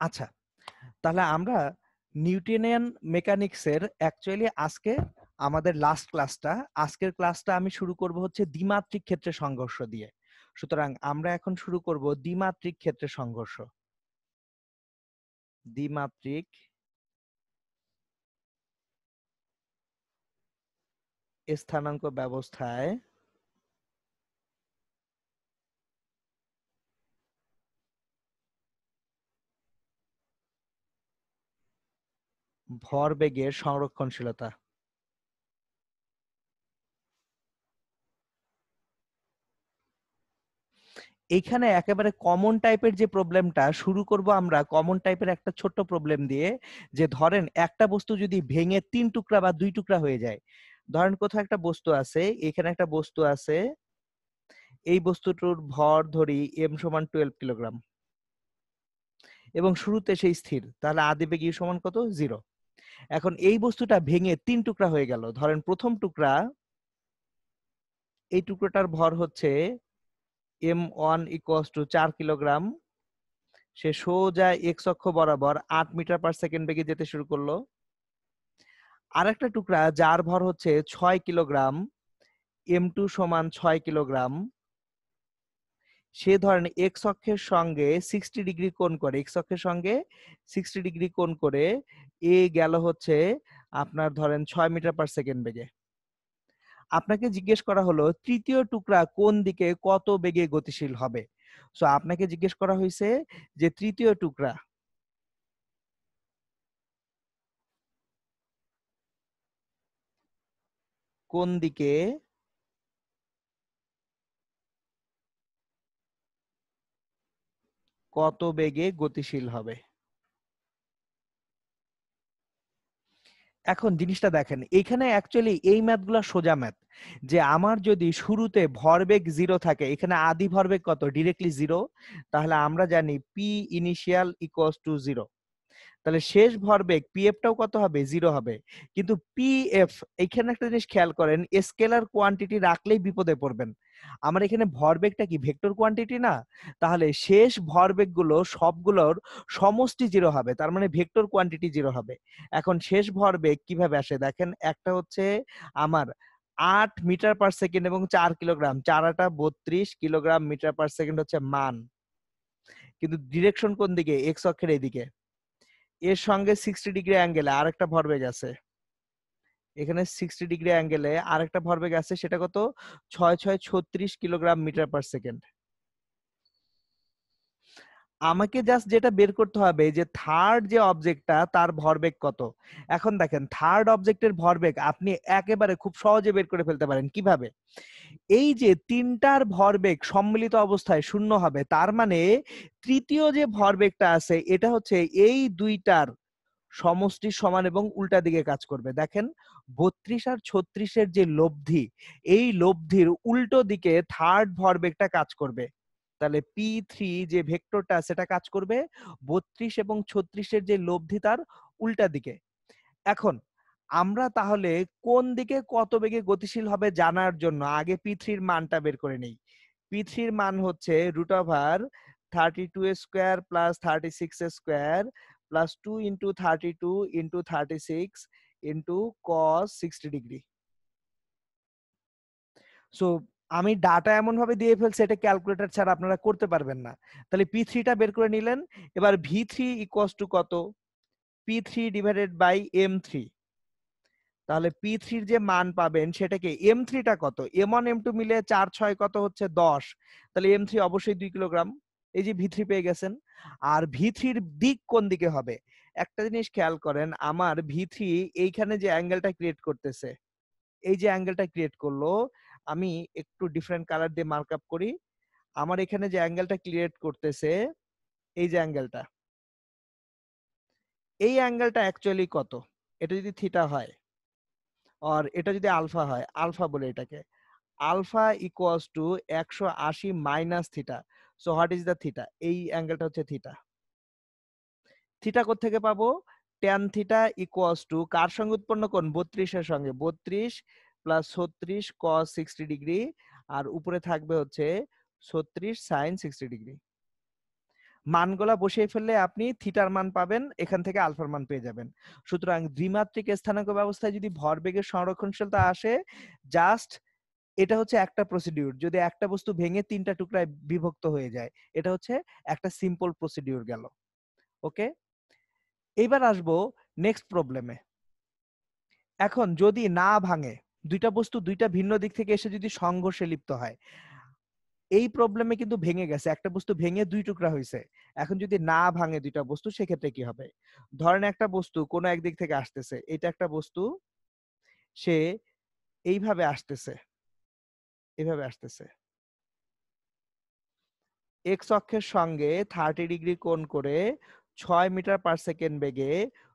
আচ্ছা, তাহলে আমরা নিউটনিয়ান মেকানিক্সের অ্যাকচুয়ালি আজকে আমাদের লাস্ট ক্লাসটা, আজকের ক্লাসটা আমি শুরু করব হচ্ছে দ্বিমাত্রিক ক্ষেত্রে সংঘর্ষ দিয়ে। সুতরাং আমরা এখন শুরু করব দ্বিমাত্রিক ক্ষেত্রে সংঘর্ষ। দ্বিমাত্রিক স্থানাঙ্ক ব্যবস্থায় ভরবেগের সংরক্ষণশীলতা। এইখানে একেবারে কমন টাইপের যে প্রবলেমটা শুরু করব, আমরা কমন টাইপের একটা ছোট্ট প্রবলেম দিয়ে, যে ধরেন একটা বস্তু যদি ভেঙে 3 টুকরা বা 2 টুকরা হয়ে যায়। ধরেন কোথাও একটা বস্তু আছে, এখানে একটা বস্তু আছে, এই বস্তুটার ভর ধরি m সমান 12 কিলোগ্রাম এবং শুরুতে সেই স্থির, তাহলে আদিবেগ u সমান কত? 0। এখন এই বস্তুটা ভেঙে 3 টুকরা হয়ে গেল। ধরেন প্রথম টুকরা, এই টুকরোটার ভর হচ্ছে m1 = 4 কিলোগ্রাম। সে সোজা এক্স অক্ষ বরাবর 8 মিটার পার সেকেন্ড বেগে যেতে শুরু করলো। আরেকটা টুকরা যার ভর হচ্ছে 6 কিলোগ্রাম, m2 সমান 6 কিলোগ্রাম, সে ধরেন এক্স অক্ষের সঙ্গে 60 ডিগ্রি কোণ করে, এক্স অক্ষের সঙ্গে 60 ডিগ্রি কোণ করে এ গেল হচ্ছে আপনার ধরেন 6 মিটার পার সেকেন্ড বেগে। আপনাকে জিজ্ঞেস করা হলো তৃতীয় টুকরা কোন দিকে কত বেগে গতিশীল হবে। সো আপনাকে জিজ্ঞেস করা হয়েছে যে তৃতীয় টুকরা কোন দিকে কত বেগে গতিশীল হবে। এখন জিনিসটা দেখেন, এখানে অ্যাকচুয়ালি এই ম্যাথগুলো সোজা ম্যাথ। যে আমার যদি শুরুতে ভরবেগ 0 থাকে, এখানে আদি ভরবেগ কত? ডিরেক্টলি 0। তাহলে আমরা জানি পি ইনিশিয়াল ইকুয়ালস টু 0। তাহলে শেষ ভরবেগ পিএফ টাও কত হবে? 0 হবে। কিন্তু পিএফ, এখানে একটা জিনিস খেয়াল করেন, স্কেলার কোয়ান্টিটি রাখলেই বিপদে পড়বেন। আমার এখানে ভরবেগটা কি ভেক্টর কোয়ান্টিটি না? তাহলে শেষ ভরবেগগুলো সবগুলোর সমষ্টি 0 হবে, তার মানে ভেক্টর কোয়ান্টিটি 0 হবে। এখন শেষ ভরবেগ কিভাবে আসে দেখেন, একটা হচ্ছে আমার 8 মিটার পার সেকেন্ড এবং 4 kilogram, 4 8 32 kilogram metre per second হচ্ছে মান। কিন্তু ডিরেকশন কোন দিকে? এক্স অক্ষের এদিকে। এর সঙ্গে 60 ডিগ্রি অ্যাঙ্গেলে আরেকটা ভরবেগ আছে, এখানে 60 ডিগ্রি অ্যাঙ্গেলে আরেকটা ভরবেগ আছে, সেটা কত? 6 6 36 কিলোগ্রাম মিটার পার সেকেন্ড। আমাকে জাস্ট যেটা বের করতে হবে যে থার্ড যে অবজেক্টটা তার ভরবেগ কত। এখন দেখেন থার্ড অবজেক্টের ভরবেগ আপনি একেবারে খুব সহজে বের করে ফেলতে পারেন। কিভাবে? এই যে তিনটার ভরবেগ সম্মিলিত অবস্থায় শূন্য হবে, তার মানে তৃতীয় যে ভরবেগটা আছে এটা হচ্ছে এই দুইটার সমষ্টির সমান এবং উল্টা দিকে কাজ করবে। দেখেন 32 আর 36-এর যে লব্ধি, এই লব্ধির উল্টো দিকে থার্ড ভরবেগটা কাজ করবে। তাহলে P3 যে ভেক্টরটা সেটা কাজ করবে 32 এবং 36-এর যে লব্ধি তার উল্টা দিকে। এখন আমরা তাহলে কোন দিকে কত বেগে গতিশীল হবে জানার জন্য আগে P3-র মানটা বের করে নেই। P3-র মান হচ্ছে √32² plus 36² plus 2 into 32 into 36 into cos 60 degree. So আমি ডাটা এমন ভাবে দিয়ে ফেলছি এটা ক্যালকুলেটর ছাড়া আপনারা করতে পারবেন না। তাহলে P3টা বের করে নিলেন। এবার V3 ইকুয়ালস টু কত? P3 divided by M3। তাহলে P3-র যে মান পাবেন সেটাকে, M3টা কত? M1 M2 মিলে 4 6 কত হচ্ছে? 10। তাহলে M3 অবশ্যই 2 কিলোগ্রাম। এই যে V3 পেয়ে গেছেন। আর V3-র দিক কোন দিকে হবে? একটা জিনিস খেয়াল করেন, আমার V3 এইখানে যে অ্যাঙ্গেলটা ক্রিয়েট করতেছে, এই যে অ্যাঙ্গেলটা ক্রিয়েট করলো, আমি একটু ডিফারেন্ট কালার দিয়ে মার্কআপ করি। আমার এখানে যে অ্যাঙ্গেলটা ক্রিয়েট করতেছে, এই যে অ্যাঙ্গেলটা, এই অ্যাঙ্গেলটা অ্যাকচুয়ালি কত? এটা যদি থিটা হয় আর এটা যদি আলফা হয়, আলফা বলে এটাকে, alpha equals to 180 minus theta. So what is the theta? এই অ্যাঙ্গেলটা হচ্ছে থিটা। থিটা কোত্থেকে পাবো? ট্যান থিটা ইকুয়ালস টু কার সঙ্গে উৎপন্ন কোণ? 32 এর সঙ্গে। 32 প্লাস 36 cos 60 ডিগ্রি আর উপরে থাকবে হচ্ছে 36 sin 60 ডিগ্রি। মানগুলা বসিয়ে ফেললে আপনি থিটার মান পাবেন, এখান থেকে আলফার মান পেয়ে যাবেন। সুতরাং দ্বিমাত্রিক স্থানাঙ্ক ব্যবস্থায় যদি ভরবেগের সংরক্ষণশীলতা আসে, জাস্ট এটা হচ্ছে একটা প্রসিডিউর। যদি একটা বস্তু ভেঙে 3টা টুকরায় বিভক্ত হয়ে যায়, এটা হচ্ছে একটা সিম্পল প্রসিডিউর গেল। ওকে, এবার আসবো নেক্সট প্রবলেমে। এখন যদি না ভাঙে, দুইটা বস্তু দুইটা ভিন্ন দিক থেকে এসে যদি সংঘর্ষে লিপ্ত হয়, এই প্রবলেমে কিন্তু ভেঙে গেছে, একটা বস্তু ভেঙে দুই টুকরা হয়েছে। এখন যদি না ভাঙে দুইটা বস্তু, সেক্ষেত্রে কি হবে? ধরেন একটা বস্তু কোনো একদিক থেকে আসতেছে, এটা একটা বস্তু, সে এইভাবে আসতেছে, এইভাবে আসতেছে, এক্স অক্ষের সঙ্গে 30 ডিগ্রি কোণ করে 6 মিটার/সেকেন্ড বেগে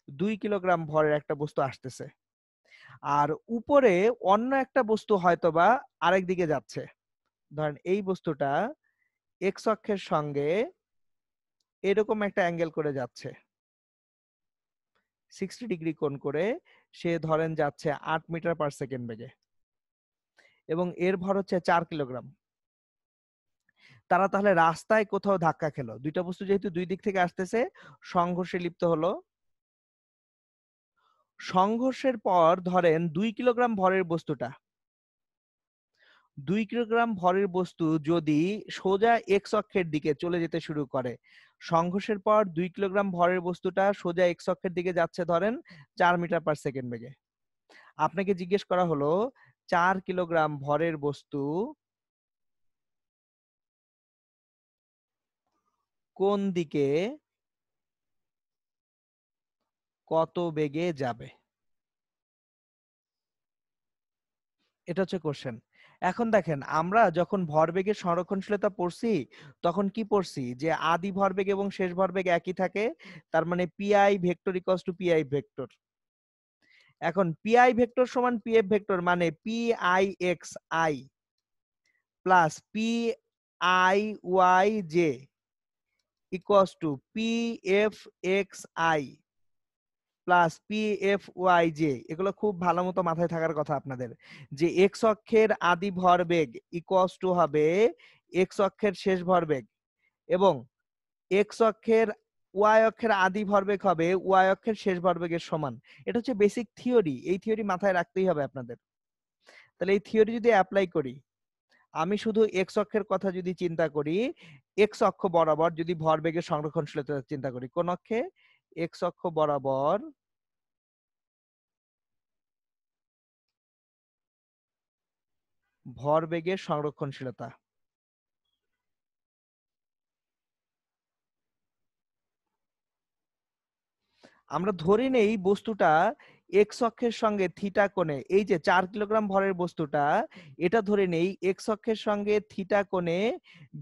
2 কিলোগ্রাম ভরের একটা বস্তু আসতেছে। আর উপরে অন্য একটা বস্তু হয়তোবা আরেক দিকে যাচ্ছে। ধরেন এই বস্তুটা এক্স অক্ষের সঙ্গে এরকম একটা অ্যাঙ্গেল করে যাচ্ছে, 60 ডিগ্রি কোণ করে, সে ধরেন যাচ্ছে 8 মিটার/সেকেন্ড বেগে, এবং এর ভর হচ্ছে 4 কিলোগ্রাম। তারা তাহলে রাস্তায় কোথাও ধাক্কা খেলো, দুইটা বস্তু যেহেতু দুই দিক থেকে আসতেছে, সংঘর্ষে লিপ্ত হলো। সংঘর্ষের পর ধরেন 2 কিলোগ্রাম ভরের বস্তুটা, 2 কিলোগ্রাম ভরের বস্তু যদি সোজা এক্স অক্ষের দিকে চলে যেতে শুরু করে, সংঘর্ষের পর 2 কিলোগ্রাম ভরের বস্তুটা সোজা এক্স অক্ষের দিকে যাচ্ছে ধরেন 4 মিটার/সেকেন্ড বেগে। আপনাকে জিজ্ঞেস করা হলো 4 কিলোগ্রাম ভরের বস্তু কোন দিকে কত বেগে যাবে, এটা হচ্ছে কোশ্চেন। এখন দেখেন, আমরা যখন ভরবেগের সংরক্ষণশীলতা পড়ছি, তখন কি পড়ছি? যে আদি ভরবেগ এবং শেষ ভরবেগ একই থাকে, তার মানে PI vector equals to PI vector. এখন পিআই ভেক্টর সমান পিএফ ভেক্টর, মানে PI X I plus PI Y J equals to PF X I plus PF Y J. এগুলো খুব ভালো মতো মাথায় থাকার কথা আপনাদের, যে এক্স অক্ষের আদি ভরবেগ ইকুয়ালস টু হবে এক্স অক্ষের শেষ ভরবেগ, এবং এক্স অক্ষের ওয়াই অক্ষের আদি ভরবেগ হবে ওয়াই অক্ষের শেষ ভরবেগের সমান। এটা হচ্ছে বেসিক থিওরি, এই থিওরি মাথায় রাখতেই হবে আপনাদের। তাহলে এই থিওরি যদি অ্যাপ্লাই করি, আমি শুধু এক্স অক্ষের কথা যদি চিন্তা করি, এক্স অক্ষ বরাবর যদি ভরবেগের সংরক্ষণশীলতা চিন্তা করি, কোন অক্ষে? এক্স অক্ষ বরাবর ভরবেগের সংরক্ষণশীলতা। আমরা ধরে নেই বস্তুটা এক্স অক্ষের সঙ্গে থিটা কোণে, এই যে 4 কিলোগ্রাম ভরের বস্তুটা, এটা ধরে নেই এক্স অক্ষের সঙ্গে থিটা কোণে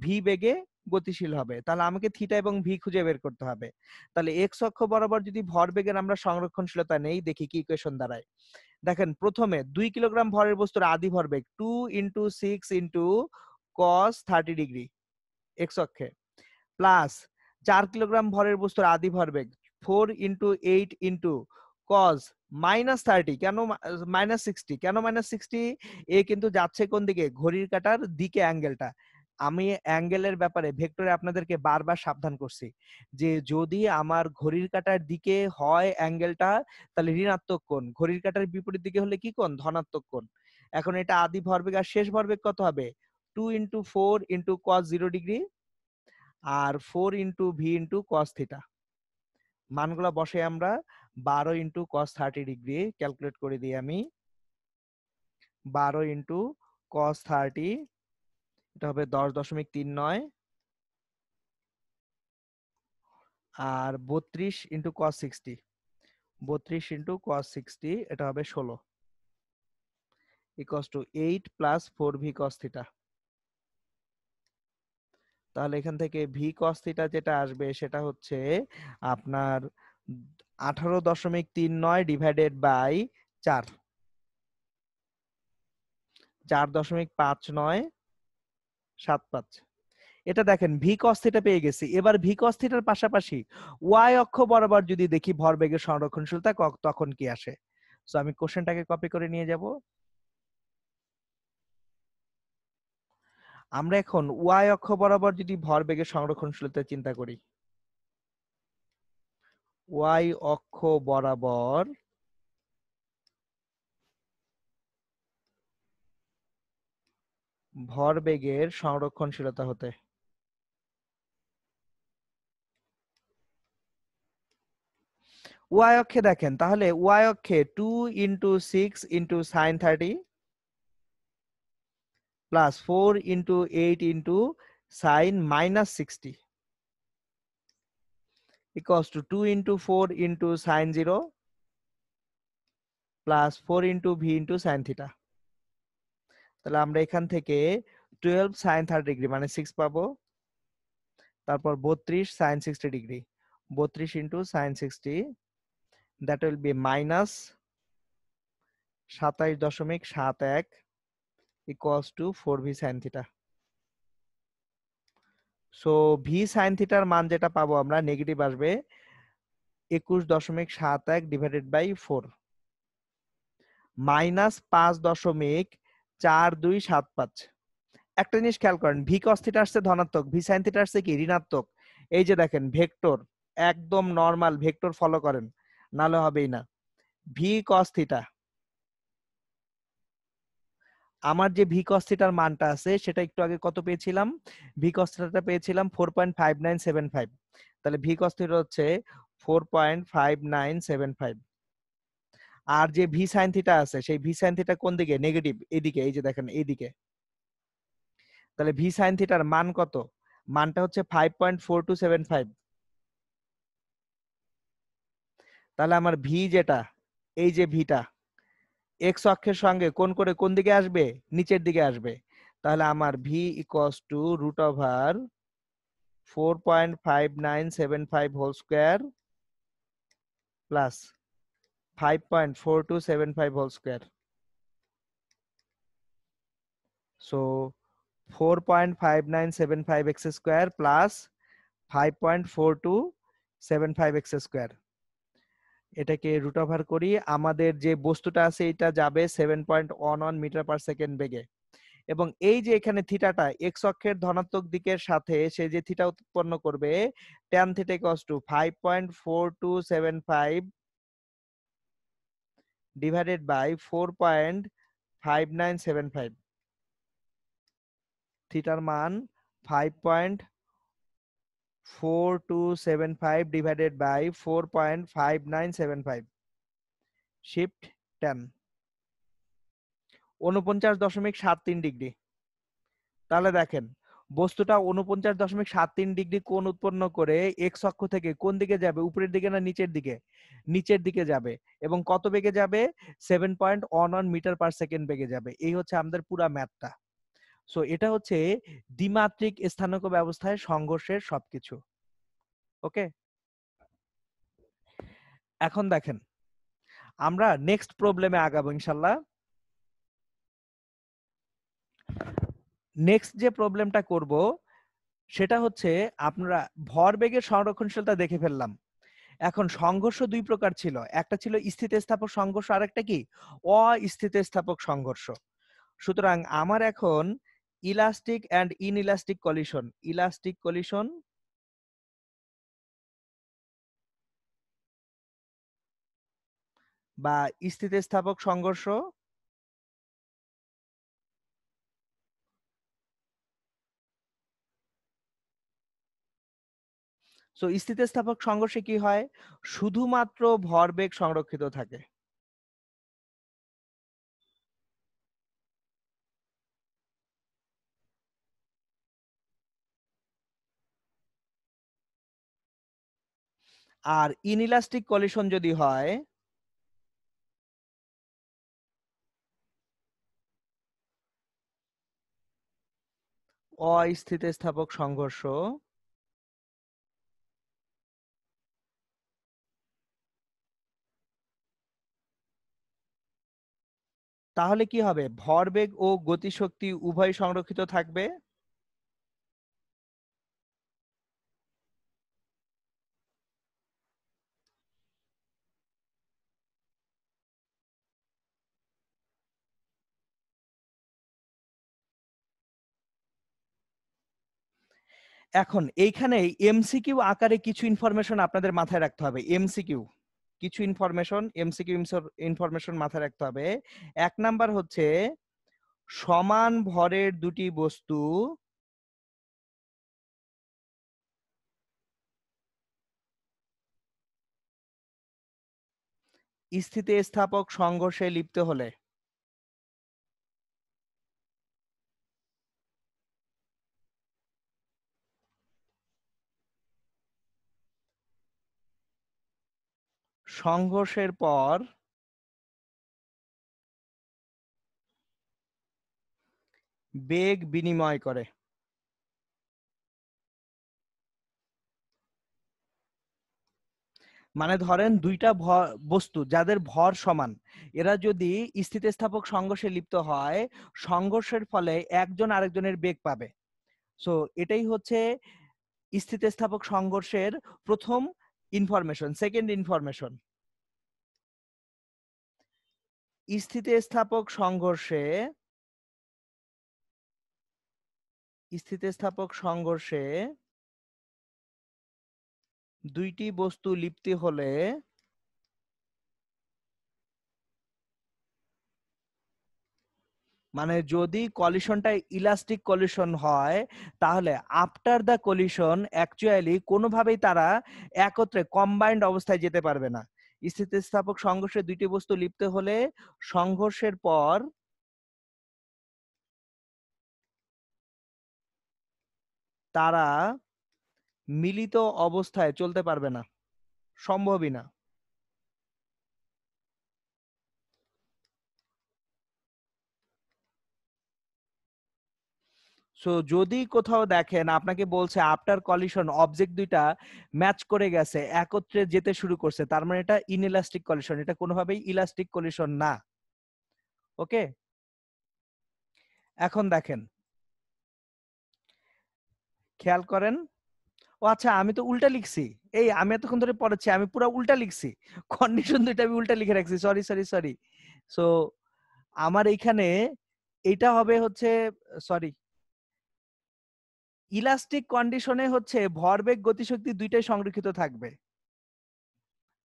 ভি বেগে গতিশীল হবে। তাহলে আমাকে থিটা এবং ভি খুঁজে বের করতে হবে। তাহলে এক্স অক্ষ বরাবর যদি ভরবেগের আমরা সংরক্ষণশীলতা নেই, দেখি কি ইকুয়েশন দাঁড়ায়। দেখেন, প্রথমে 2 কিলোগ্রাম ভরের বস্তুর আদি ভরবেগ 2 × 6 × cos 30 ডিগ্রি এক্স অক্ষে, প্লাস 4 কিলোগ্রাম ভরের বস্তুর আদি ভরবেগ 4 × 8 × cos -30, কেন -60, কেন -60? এ কিন্তু যাচ্ছে কোন দিকে? ঘড়ির কাঁটার দিকে অ্যাঙ্গেলটা। আমি অ্যাঙ্গেলের ব্যাপারে ভেক্টরে আপনাদেরকে বারবার সাবধান করছি, যে যদি আমার ঘড়ির কাঁটার দিকে হয় অ্যাঙ্গেলটা, তাহলে ঋণাত্মক কোণ, ঘড়ির কাঁটার বিপরীত দিকে হলে কি কোণ? ধনাত্মক কোণ। এখন এটা আদি ভরবেগ, আর শেষ ভরবেগ কত হবে? 2 × 4 × cos 0 ডিগ্রি আর 4 × v × cos থিটা। মানগুলা বসে আমরা 12 × cos 30 ডিগ্রি ক্যালকুলেট করে দিই আমি। 12 × cos 30, এটা হবে 10.39, আর 32 × cos 60, 32 × cos 60, এটা হবে 16, equals to 8 + 4v cos theta. তাহলে এখান থেকে ভি কস থিটা যেটা আসবে, সেটা হচ্ছে আপনার 18.39 ডিভাইডেড বাই 4, 4.5975। এটা দেখেন ভি কস থিটা পেয়ে গেছি। এবার ভি কস থিটার পাশাপাশি ওয়াই অক্ষ বরাবর যদি দেখি ভরবেগের সংরক্ষণশীলতা তখন কি আসে। সো আমি কোশ্চেনটাকে কপি করে নিয়ে যাব। আমরা এখন ওয়াই অক্ষ বরাবর যদি ভরবেগের সংরক্ষণশীলতা চিন্তা করি, ওয়াই অক্ষ বরাবর ভরবেগের সংরক্ষণশীলতা হতে। ওয়াই অক্ষে দেখেন, তাহলে ওয়াই অক্ষে 2 × 6 × sin30 plus 4 × 8 × sin−60 equals to 2 × 4 × sin0 plus 4 × v × sin θ। তাহলে আমরা এখান থেকে 12 sin30 মানে 6 পাবো, তারপর 32 sin60, 32 × sin60, that will be -27.71 equals to 4v sin θ। So v sin θ এর মান যেটা পাবো আমরা নেগেটিভ আসবে 21.71 ডিভাইডেড বাই 4 -5.4275। একটা জিনিস খেয়াল করেন, ভি cos θ আসছে ধনাত্মক, ভি sin θ আসছে কি ঋণাত্মক। এই যে দেখেন ভেক্টর, একদম নরমাল ভেক্টর ফলো করেন, নালে হবেই না। ভি cos θ, আমার যে ভি cos θ এর মানটা আছে সেটা একটু আগে কত পেয়েছিলাম, ভি cos θ টা পেয়েছিলাম 4.5975। তাহলে ভি cos θ হচ্ছে 4.5975। আর যে ভি sin θ আছে সেই ভি sin θ কোন দিকে, নেগেটিভ, এইদিকে, এই যে দেখেন এইদিকে। তাহলে ভি sin θ এর মান কত, মানটা হচ্ছে 5.4275। তাহলে আমার ভি যেটা, এই যে ভিটা এক্স অক্ষের সঙ্গে কোণ করে কোন দিকে আসবে, নিচের দিকে আসবে। তাহলে আমার V equals to √4.5975 whole square plus 5.4275 whole square. So 4.5975 X square plus 5.4275 X square. এটাকে রুট ওভার করি, আমাদের যে বস্তুটা আছে এটা যাবে 7.11 মিটার পার সেকেন্ড বেগে। এবং এই যে এখানে থিটাটা এক্স অক্ষের ধনাত্মক দিকের সাথে সে যে থিটা উৎপন্ন করবে, tan θ equals to 5.4275 divided by 4.5975। থিটার মান 5.4275 ডিভাইডেড বাই 4.5975, শিফট 10, 49.73 ডিগ্রি। তাহলে দেখেন বস্তুটা 49.73 ডিগ্রি কোণ উৎপন্ন করে এক্স অক্ষ থেকে কোন দিকে যাবে, উপরের দিকে না নিচের দিকে, নিচের দিকে যাবে। এবং কত বেগে যাবে, 7.11 মিটার পার সেকেন্ড বেগে যাবে। এই হচ্ছে আমাদের পুরা ম্যাথটা। সো এটা হচ্ছে দ্বিমাত্রিক স্থানাঙ্ক ব্যবস্থায় সংঘর্ষের সবকিছু। ওকে, এখন দেখেন আমরা নেক্সট প্রবলেমে আগাবো ইনশাল্লাহ। নেক্সট যে প্রবলেমটা করব সেটা হচ্ছে, আপনারা ভরবেগের সংরক্ষণশীলতা দেখে ফেললাম। এখন সংঘর্ষ দুই প্রকার ছিল, একটা ছিল স্থিতিস্থাপক সংঘর্ষ, আরেকটা কি অস্থিতিস্থাপক সংঘর্ষ। সুতরাং আমার এখন elastic and inelastic collision, elastic collision বা স্থিতিস্থাপক সংঘর্ষ, সো স্থিতিস্থাপক সংঘর্ষে কি হয়, শুধুমাত্র ভরবেগ সংরক্ষিত থাকে। আর ইনইলাস্টিক কলিশন যদি হয়, অস্থিতিস্থাপক সংঘর্ষ, তাহলে কি হবে, ভরবেগ ও গতিশক্তি উভয় সংরক্ষিত থাকবে। এখন এইখানে এমসিকিউ আকারে কিছু ইনফরমেশন আপনাদের মাথায় রাখতে হবে। এমসিকিউ কিছু ইনফরমেশন, এমসিকিউ ইনফরমেশন মাথায় রাখতে হবে। 1 নাম্বার হচ্ছে সমান ভরের দুটি বস্তু স্থিতিস্থাপক সংঘর্ষে লিপ্ত হলে সংঘর্ষের পর বেগ বিনিময় করে। মানে ধরেন দুইটা বস্তু যাদের ভর সমান, এরা যদি স্থিতিস্থাপক সংঘর্ষে লিপ্ত হয়, সংঘর্ষের ফলে একজন আরেকজনের বেগ পাবে। সো এটাই হচ্ছে স্থিতিস্থাপক সংঘর্ষের প্রথম ইনফরমেশন। সেকেন্ড ইনফরমেশন, স্থিতিস্থাপক সংঘর্ষে দুইটি বস্তু লিপ্তি হলে মানে যদি কলিশনটা ইলাস্টিক কলিশন হয়, তাহলে আফটার দ্য কলিশন অ্যাকচুয়ালি কোনোভাবেই তারা একত্রে কম্বাইন্ড অবস্থায় যেতে পারবে না। স্থিতিস্থাপক সংঘর্ষে দুইটি বস্তু লিপ্ত হলে সংঘর্ষের পর তারা মিলিত অবস্থায় চলতে পারবে না, সম্ভবই না। সো যদি কোথাও দেখেন আপনাকে বলছে আফটার কলিশন অবজেক্ট দুইটা ম্যাচ করে গেছে, একত্রে যেতে শুরু করছে, তার মানে এটা ইনইলাস্টিক কলিশন, এটা কোনোভাবেই ইলাস্টিক কলিশন না। ওকে, এখন দেখেন, খেয়াল করেন। ও আচ্ছা, আমি তো উল্টা লিখছি। এই আমি এতক্ষণ ধরে পড়াচ্ছি, আমি পুরো উল্টা লিখছি। কন্ডিশন দুইটা আমি উল্টা লিখে রাখছি, সরি সরি সরি। সো আমার এইখানে এটা হবে হচ্ছে, সরি, ইলাস্টিক কন্ডিশনে হচ্ছে ভরবেগ গতিশক্তি দুইটাই সংরক্ষিত থাকবে।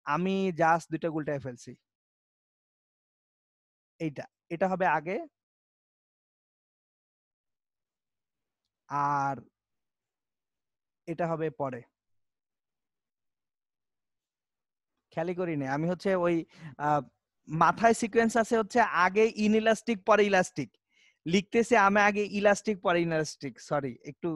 আমি জাস্ট দুইটা উল্টায় ফেলছি। এইটা, এটা হবে আগে, আর এটা হবে পরে। খেয়ালই করি না আমি, হচ্ছে ওই মাথায় সিকোয়েন্স আছে হচ্ছে আগে ইনইলাস্টিক পরে ইলাস্টিক লিখতেছে, আমি আগে ইলাস্টিক পরে ইনইলাস্টিক, সরি একটু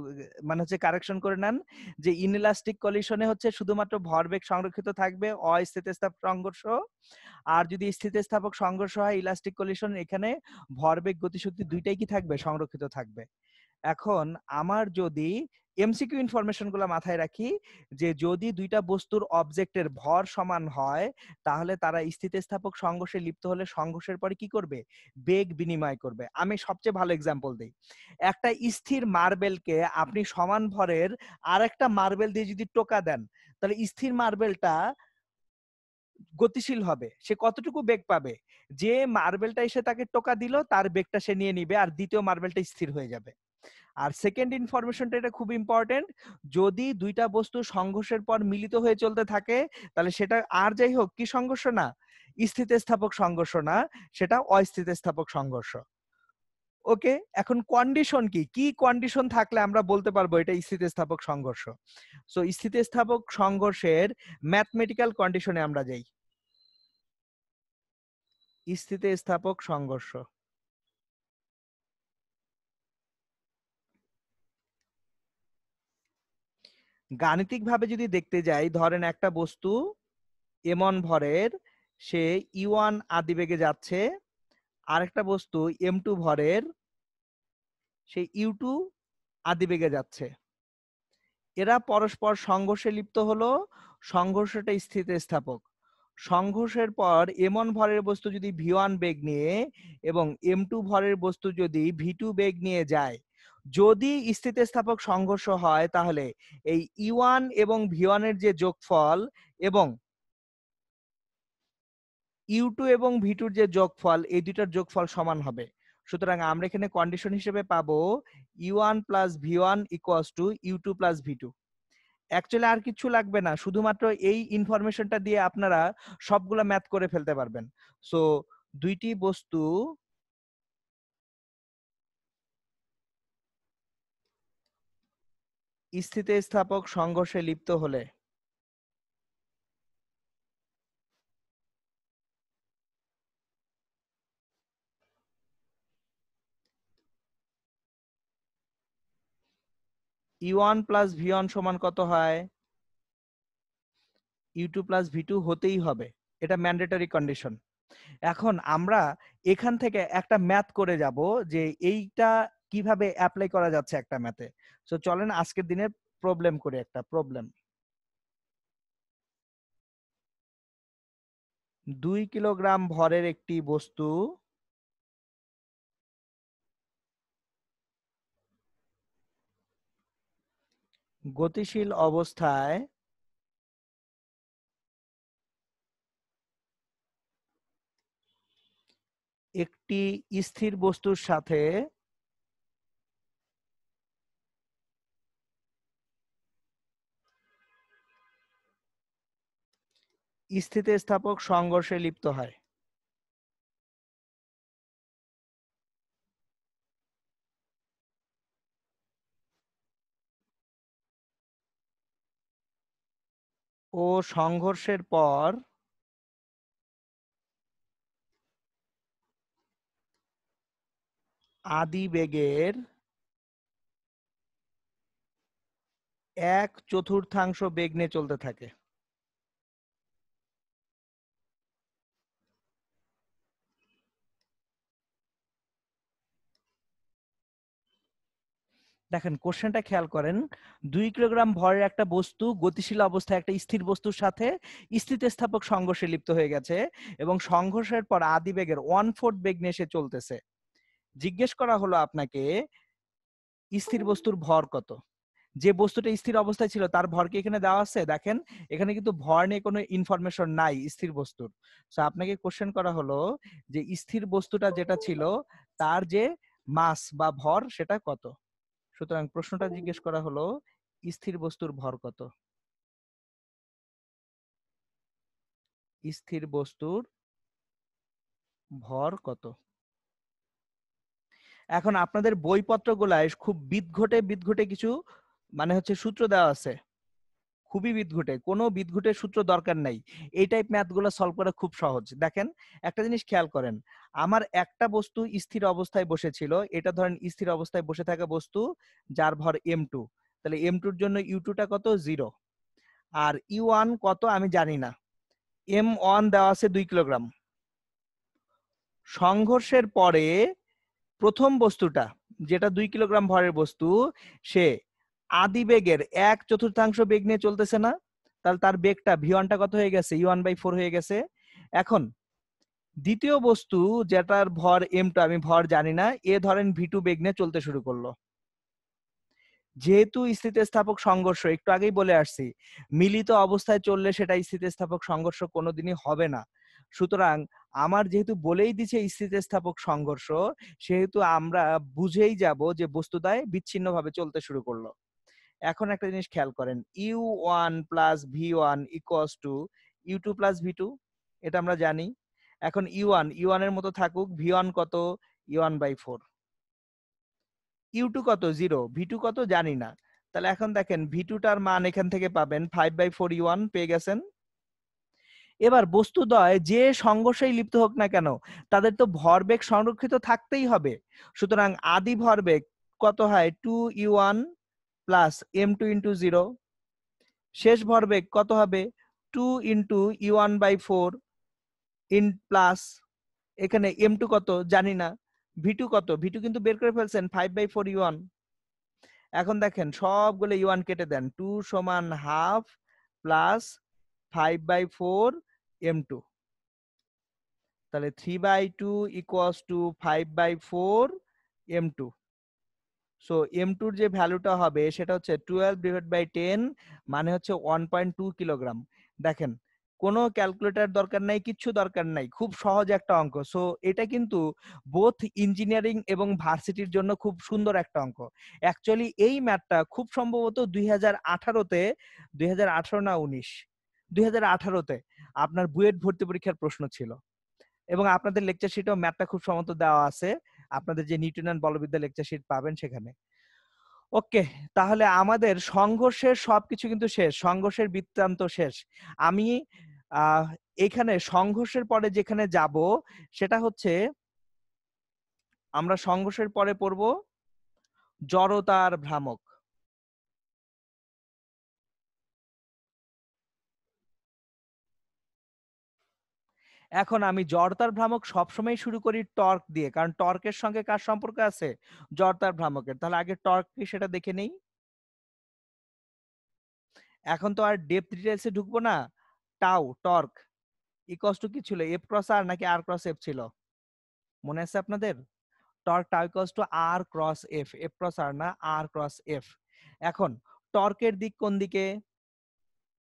মানে হচ্ছে কারেকশন করে নেন যে ইনইলাস্টিক কলিশনে হচ্ছে শুধুমাত্র ভরবেগ সংরক্ষিত থাকবে, অস্থিতিস্থাপক সংঘর্ষ। আর যদি স্থিতিস্থাপক সংঘর্ষ হয় ইলাস্টিক কলিশন, এখানে ভরবেগ গতিশক্তি দুইটাই কি থাকবে, সংরক্ষিত থাকবে। এখন আমার যদি এমসিকিউ ইনফরমেশন গুলো মাথায় রাখি, যে যদি দুইটা বস্তুর অবজেক্টের ভর সমান হয়, তাহলে তারা স্থিতিস্থাপক সংঘর্ষে লিপ্ত হলে সংঘর্ষের পরে কি করবে, বেগ বিনিময় করবে। আমি সবচেয়ে ভালো এক্সাম্পল দিই। একটা স্থির মার্বেলকে আপনি সমান ভরের আরেকটা মার্বেল দিয়ে যদি টোকা দেন, তাহলে স্থির মার্বেলটা গতিশীল হবে। সে কতটুকু বেগ পাবে, যে মার্বেলটা এসে তাকে টোকা দিল তার বেগটা সে নিয়ে নিবে, আর দ্বিতীয় মার্বেলটা স্থির হয়ে যাবে। আর সেকেন্ড ইনফরমেশনটা, এটা খুব ইম্পর্টেন্ট, যদি দুইটা বস্তু সংঘর্ষের পর মিলিত হয়ে চলতে থাকে, তাহলে সেটা আর যাই হোক কি সংঘর্ষ না, স্থিতিস্থাপক সংঘর্ষ না, সেটা অস্থিতিস্থাপক সংঘর্ষ। ওকে, এখন কন্ডিশন কি কি কন্ডিশন থাকলে আমরা বলতে পারবো এটা স্থিতিস্থাপক সংঘর্ষ। সো স্থিতিস্থাপক সংঘর্ষের ম্যাথমেটিক্যাল কন্ডিশনে আমরা যাই। স্থিতিস্থাপক সংঘর্ষ, গাণিতিকভাবে যদি দেখতে যাই, ধরেন একটা বস্তু এমন ভরের, সে ইউ1 আদিবেগে যাচ্ছে, আরেকটা বস্তু m2 ভরের, সে ইউ2 আদিবেগে যাচ্ছে। এরা পরস্পর সংঘর্ষে লিপ্ত হলো, সংঘর্ষটা স্থিতিস্থাপক। সংঘর্ষের পর এমন ভরের বস্তু যদি v1 বেগ নিয়ে এবং m2 ভরের বস্তু যদি v2 বেগ নিয়ে যায়, যদি স্থিতিস্থাপক সংঘর্ষ হয়, তাহলে এই e1 এবং v1 এর যে যোগফল এবং ইউ2 এবং v2 এর যে যোগফল, এই দুইটার যোগফল সমান হবে। সুতরাং আমরা এখানে কন্ডিশন হিসেবে পাবো U1 plus V1 equals to U2 plus V2। Actually আর কিছু লাগবে না, শুধুমাত্র এই ইনফরমেশনটা দিয়ে আপনারা সবগুলা ম্যাথ করে ফেলতে পারবেন। সো দুইটি বস্তু স্থিতিস্থাপক সংঘর্ষে লিপ্ত হলে U1 প্লাস V1 সমান কত হয়? U2 প্লাস V2 হতেই হবে, এটা ম্যান্ডেটরি কন্ডিশন। এখন আমরা এখান থেকে একটা ম্যাথ করে যাব যে এইটা কিভাবে অ্যাপ্লাই করা যাচ্ছে একটা ম্যাথে। সো চলেন আজকের দিনের প্রবলেম করি, একটা প্রবলেম। 2 কিলোগ্রাম ভরের একটি বস্তু গতিশীল অবস্থায় একটি স্থির বস্তুর সাথে স্থিতিস্থাপক সংঘর্ষে লিপ্ত হয়। ও সংঘর্ষের পর আদিবেগের 1/4 বেগ নিয়ে চলতে থাকে। দেখেন কোশ্চেনটা খেয়াল করেন, 2 কিলোগ্রাম ভরের একটা বস্তু গতিশীল অবস্থায় একটা স্থির বস্তুর সাথে স্থিতিস্থাপক সংঘর্ষে লিপ্ত হয়ে গেছে এবং সংঘর্ষের পর আদিবেগের 1/4 বেগ নিয়ে সে চলতেছে। জিজ্ঞেস করা হলো আপনাকে স্থির বস্তুর ভর কত। যে বস্তুটা স্থির অবস্থায় ছিল তার ভর কি এখানে দেওয়া আছে? দেখেন এখানে কিন্তু ভর নিয়ে কোনো ইনফরমেশন নাই স্থির বস্তুর। সো আপনাকে কোশ্চেন করা হলো যে স্থির বস্তুটা যেটা ছিল তার যে মাস বা ভর সেটা কত। সুতরাং প্রশ্নটা জিজ্ঞেস করা হলো স্থির বস্তুর ভর কত। স্থির বস্তুর ভর কত। এখন আপনাদের বইপত্রগুলায় খুব বিদঘটে বিদঘটে কিছু সূত্র দেওয়া আছে, খুবই বিদঘুটে, কোনো বিদঘুটের সূত্র দরকার নাই। এই টাইপ ম্যাথগুলো সলভ করা খুব সহজ। দেখেন একটা জিনিস খেয়াল করেন, আমার একটা বস্তু স্থির অবস্থায় বসেছিল, এটা ধরেন স্থির অবস্থায় বসে থাকা বস্তু যার ভর m2, তাহলে m2 এর জন্য u2 টা কত? 0। আর u1 কত আমি জানি না, m1 দেওয়া আছে 2 কিলোগ্রাম। সংঘর্ষের পরে প্রথম বস্তুটা যেটা 2 কিলোগ্রাম ভরের বস্তু, সে আদিবেগের 1/4 বেগ নিয়ে চলতেছে না? তাহলে তার বেগটা v1টা কত হয়ে গেছে? u1/4 হয়ে গেছে। এখন দ্বিতীয় বস্তু যেটার ভর m2, আমি ভর জানি না, এ ধরেন v2 বেগ নিয়ে চলতে শুরু করলো। যেহেতু স্থিতিস্থাপক সংঘর্ষ, একটু আগেই বলে আসছি, মিলিত অবস্থায় চললে সেটা স্থিতিস্থাপক সংঘর্ষ কোনোদিনই হবে না। সুতরাং আমার যেহেতু বলেই দিছে স্থিতিস্থাপক সংঘর্ষ, সেহেতু আমরা বুঝেই যাব যে বস্তুটায় বিচ্ছিন্নভাবে চলতে শুরু করলো। এখন একটা জিনিস খেয়াল করেন, u1 plus v1 equals to u2 plus v2, এটা আমরা জানি। এখন u1 এর মতো থাকুক, v1 কত? u1/4। u2 কত? 0। v2 কত জানি না। তাহলে এখন দেখেন v2 টার মান এখান থেকে পাবেন 5/4 u1 পেয়ে গেছেন। এবার বস্তুদ্বয় যে সংঘর্ষেই লিপ্ত হোক না কেন, তাদের তো ভরবেগ সংরক্ষিত থাকতেই হবে। সুতরাং আদি ভরবেগ কত হয়? 2u1 plus m2 into 0। শেষ ভরবেগ কত হবে? 2 ইন্টু u1/4 ইন প্লাস, এখানে m2 কত জানি না, v2 কত? v2 কিন্তু বের করে ফেলছেন, 5/4 u1। এখন দেখেন সবগুলো u1 কেটে দেন, 2 সমান হাফ প্লাস 5/4 m2, তাহলে 3/2 equals to 5/4 m2। So m2 এর যে ভ্যালুটা হবে সেটা হচ্ছে 12 ডিভাইড বাই 10, মানে হচ্ছে 1.2 কিলোগ্রাম। দেখেন কোনো ক্যালকুলেটর দরকার নাই, কিচ্ছু দরকার নাই, খুব সহজ একটা অঙ্ক। সো এটা কিন্তু বোথ ইঞ্জিনিয়ারিং এবং ভার্সিটির জন্য খুব সুন্দর একটা অঙ্ক। অ্যাকচুয়ালি এই ম্যাথটা খুব সম্ভবত 2018-তে, 2018 না 19, 2018-তে আপনার বুয়েট ভর্তি পরীক্ষার প্রশ্ন ছিল, এবং আপনাদের লেকচার শিটেও ম্যাথটা খুব সম্ভবত দেওয়া আছে, আপনাদের যে নিউটন বলবিদ্যা লেকচার শিট পাবেন সেখানে। ওকে, তাহলে আমাদের সংঘর্ষের সবকিছু কিন্তু শেষ, সংঘর্ষের বৃত্তান্ত শেষ। আমি এখানে সংঘর্ষের পরে যেখানে যাব সেটা হচ্ছে, আমরা সংঘর্ষের পরে পড়ব জড়তার ভ্রামক। এখন আমি জড়তার ভ্রামক সবসময় শুরু করি টর্ক দিয়ে, কারণ টর্কের সঙ্গে কার সম্পর্ক আছে? জড়তার ভ্রামকের। তাহলে আগে টর্ক কি সেটা দেখে নেই। এখন তো আর ডেপথ ডিটেইলসে ঢুকবো না। টাউ টর্ক ইকুয়ালস টু কি ছিল? এফ ক্রস আর নাকি আর ক্রস এফ ছিল? মনে আছে আপনাদের? Torque tau equals to R cross F, F cross R না, আর ক্রস এফ। এখন টর্কের দিক কোন দিকে?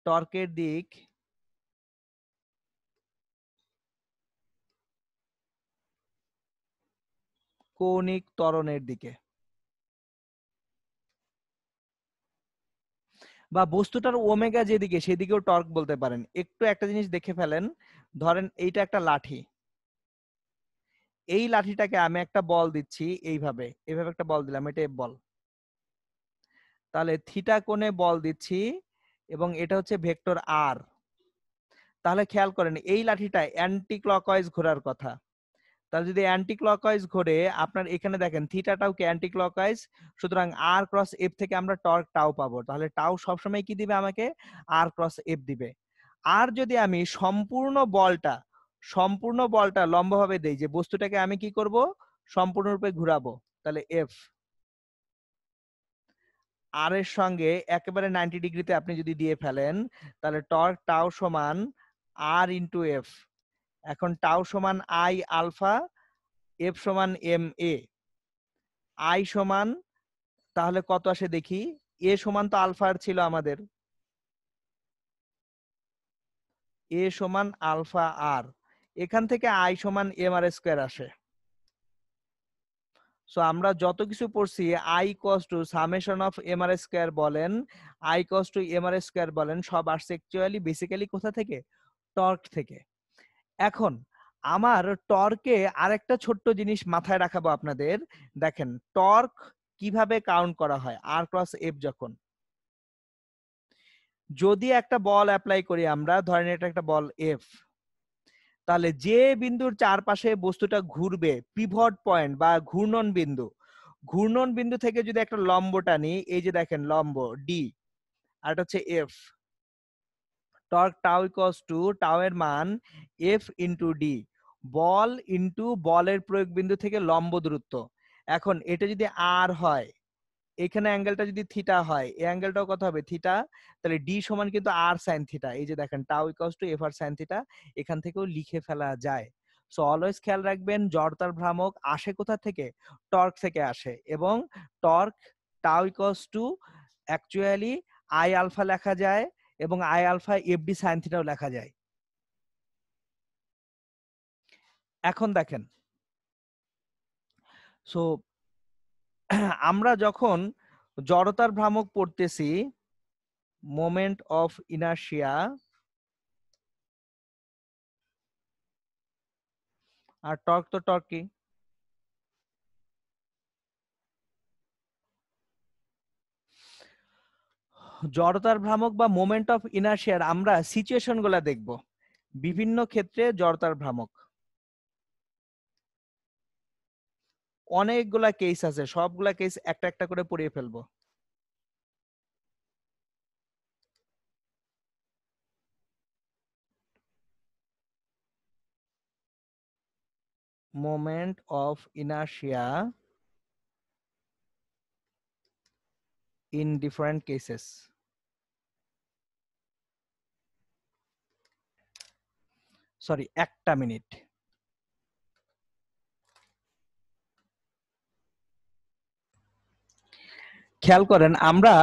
টর্কের দিক কৌণিক ত্বরণের দিকে, বা বস্তুটার ওমেগা যেদিকে সেদিকেও টর্ক বলতে পারেন। একটু একটা জিনিস দেখে ফেলেন, ধরেন এইটা একটা লাঠি, এই লাঠিটাকে আমি একটা বল দিচ্ছি এইভাবে, এইভাবে একটা বল দিলাম, এটা বল, তাহলে থিটা কোণে বল দিচ্ছি এবং এটা হচ্ছে ভেক্টর আর। তাহলে খেয়াল করেন এই লাঠিটা অ্যান্টি ক্লকওয়াইজ ঘোরার কথা, তাহলে যদি অ্যান্টি ক্লকওয়াইজ ঘোরে, আপনার এখানে দেখেন থিটাটাও কি অ্যান্টি ক্লকওয়াইজ, সুতরাং আর ক্রস এফ থেকে আমরা টর্ক টাও পাবো। তাহলে টাও সবসময় কি দিবে আমাকে? আর ক্রস এফ দিবে। আর যদি আমি সম্পূর্ণ বলটা লম্বভাবে দেই, যে বস্তুটাকে আমি কি করব? সম্পূর্ণরূপে ঘুরাবো, তাহলে এফ আর এর সঙ্গে একেবারে 90 ডিগ্রিতে আপনি যদি দিয়ে ফেলেন, তাহলে টর্ক টাও সমান আর ইন্টু এফ। এখন টাও সমান আই আলফা, এফ সমান এম এ। আই সমান তাহলে কত আসে দেখি, এ সমান তো আলফার ছিল আমাদের, এ সমান আলফা আর, এখান থেকে আই সমান এম আর স্কোয়ার আসে। সো আমরা যত কিছু পড়ছি, I goes to summation of M R square বলেন, I goes to M R square বলেন, সব আসছে অ্যাকচুয়ালি বেসিক্যালি কোথা থেকে? টর্ক থেকে। এখন আমার টর্কে আরেকটা ছোট্ট জিনিস মাথায় রাখাবো আপনাদের। দেখেন টর্ক কিভাবে কাউন্ট করা হয় আর ক্রস এফ যখন, যদি একটা বল অ্যাপ্লাই করি আমরা, ধরেন এটা একটা বল এফ, তাহলে যে বিন্দুর চারপাশে বস্তুটা ঘুরবে, পিভট পয়েন্ট বা ঘূর্ণন বিন্দু, ঘূর্ণন বিন্দু থেকে যদি একটা লম্ব টানি, এই যে দেখেন লম্ব ডি, আর এটা হচ্ছে F, torque tau equals two tau এর মান এফ ইন্টু ডি, বল ইন্টু বলের প্রয়োগ বিন্দু থেকে লম্ব দূরত্ব। এখন এটা যদি আর হয়, এখানে অ্যাঙ্গেলটা যদি থিটা হয়, এই অ্যাঙ্গেলটাও কত হবে? থিটা। তাহলে ডি সমান কিন্তু আর সাইন থিটা, এই যে দেখেন tau equals to F R sine theta, এখান থেকেও লিখে ফেলা যায়। সো অলওয়েজ খেয়াল রাখবেন জড়তার ভ্রামক আসে কোথা থেকে? টর্ক থেকে আসে, এবং torque tau equals to actually I alpha লেখা যায়, এবং I alpha F D sine থিটাও লেখা যায়। এখন দেখেন, সো আমরা যখন জড়তার ভ্রামক পড়তেছি, মোমেন্ট অফ ইনার্শিয়া, আর টর্ক তো টর্কই, জড়তার ভ্রামক বা মোমেন্ট অফ ইনার্শিয়ার আমরা সিচুয়েশন গুলা দেখব, বিভিন্ন ক্ষেত্রে জড়তার ভ্রামক অনেকগুলা কেস আছে, সবগুলা কেস একটা একটা করে পড়িয়ে ফেলবো। Moment of inertia in different cases. Sorry, একটা মিনিট। খেয়াল করেন আমরা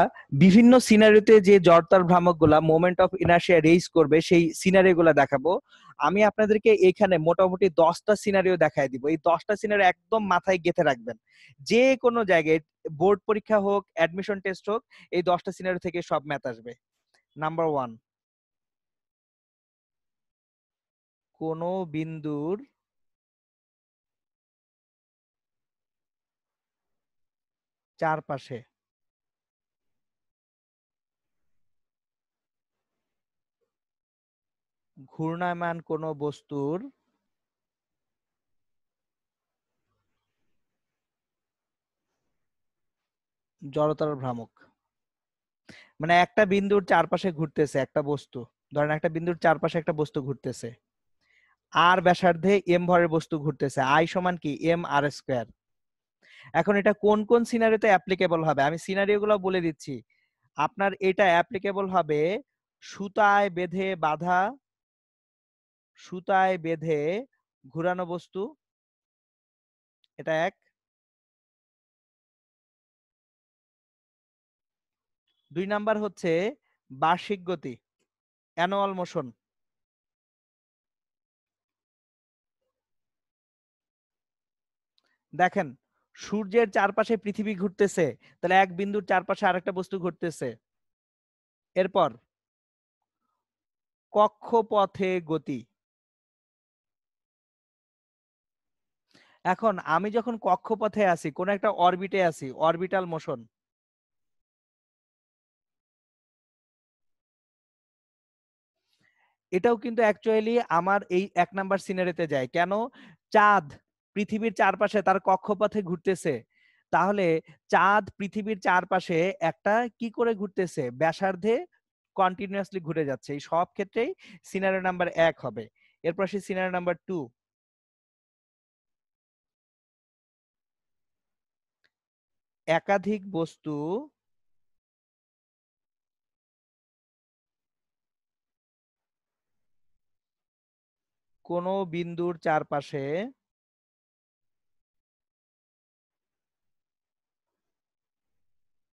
বিভিন্ন সিনারিওতে যে জড়তার ভ্রামকগুলা মোমেন্ট অফ ইনার্শিয়া রেইজ করবে সেই সিনারিওগুলা দেখাবো। আমি আপনাদেরকে এখানে মোটামুটি 10টা সিনারিও দেখাই দিব। এই 10টা সিনারিও একদম মাথায় গেঁথে রাখবেন। যে কোনো জায়গায় বোর্ড পরীক্ষা হোক, অ্যাডমিশন টেস্ট হোক, এই 10টা সিনারিও থেকে সব ম্যাথ আসবে। নাম্বার 1, কোনো বিন্দুর চারপাশে ঘূর্ণায়মান কোনো বস্তুর জড়তার ভ্রামক। মানে একটা বিন্দুর চারপাশে ঘুরতেছে একটা বস্তু, ধরেন একটা বিন্দুর চারপাশে একটা বস্তু ঘুরতেছে, আর ব্যাসার্ধে এম ভরের বস্তু ঘুরতেছে, আই সমান কি এম আর স্কোয়ার। এখন এটা কোন কোন সিনারিওতে অ্যাপ্লিকেবল হবে আমি সিনারিওগুলো বলে দিচ্ছি। আপনার এটা অ্যাপ্লিকেবল হবে সুতায় বেঁধে বাঁধা, সুতায় বেঁধে ঘুরানো বস্তু, এটা এক। 2 নাম্বার হচ্ছে বার্ষিক গতি, অ্যানুয়াল মোশন। দেখেন সূর্যের চারপাশে পৃথিবী ঘুরতেছে, তাহলে এক বিন্দুর চারপাশে আরেকটা বস্তু ঘুরতেছে। এরপর কক্ষপথে গতি। এখন আমি যখন কক্ষপথে আছি, কোন একটা অরবিটে আছি, অরবিটাল মোশন। এটাও কিন্তু অ্যাকচুয়ালি আমার এই 1 নাম্বার সিনারিতে যায়। কেন? চাঁদ পৃথিবীর চারপাশে তার কক্ষপথে ঘুরতেছে, তাহলে চাঁদ পৃথিবীর চারপাশে একটা কি করে ঘুরতেছে, ব্যাসার্ধে কন্টিনিউয়াসলি ঘুরে যাচ্ছে। এই সব ক্ষেত্রেই সিনারিও নাম্বার 1 হবে। এরপর আসি সিনারিও নাম্বার 2, একাধিক বস্তু কোনো বিন্দুর চারপাশে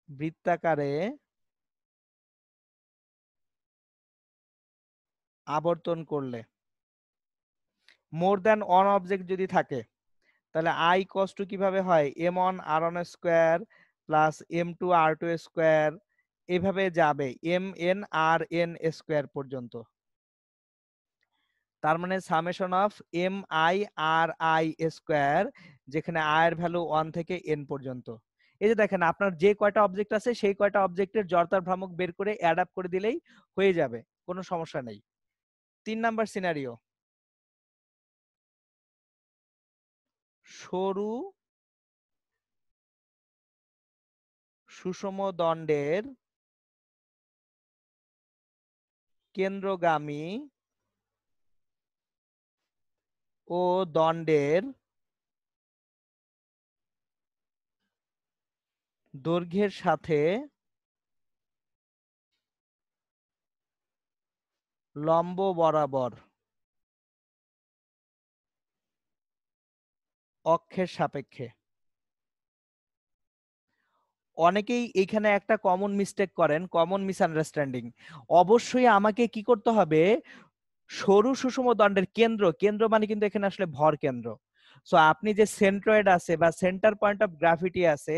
বৃত্তাকারে আবর্তন করলে, মোর দ্যান ওয়ান অবজেক্ট যদি থাকে, তাহলে আই কস টু কিভাবে হয় M one R one square plus M two R two square, এভাবে যাবে M N R N square পর্যন্ত। তার মানে summation of M I R I square, যেখানে আই এর ভ্যালু 1 থেকে এন পর্যন্ত। এই যে দেখেন আপনার যে কয়টা অবজেক্ট আছে সেই কয়টা অবজেক্টের জড়তার ভ্রামক বের করে অ্যাড আপ করে দিলেই হয়ে যাবে, কোনো সমস্যা নেই। 3 নাম্বার সিনারিও, সরু সুষম দণ্ডের কেন্দ্রগামী ও দণ্ডের দৈর্ঘ্যের সাথে লম্ব বরাবর অক্ষের সাপেক্ষে। অনেকেই এখানে একটা কমন মিস্টেক করেন, কমন মিসআন্ডারস্ট্যান্ডিং। অবশ্যই আমাকে কি করতে হবে, সরু সুষম দণ্ডের কেন্দ্র, কেন্দ্র মানে কিন্তু এখানে আসলে ভর কেন্দ্র। সো আপনি যে সেন্ট্রয়েড আছে বা সেন্টার পয়েন্ট অফ গ্রাভিটি আছে,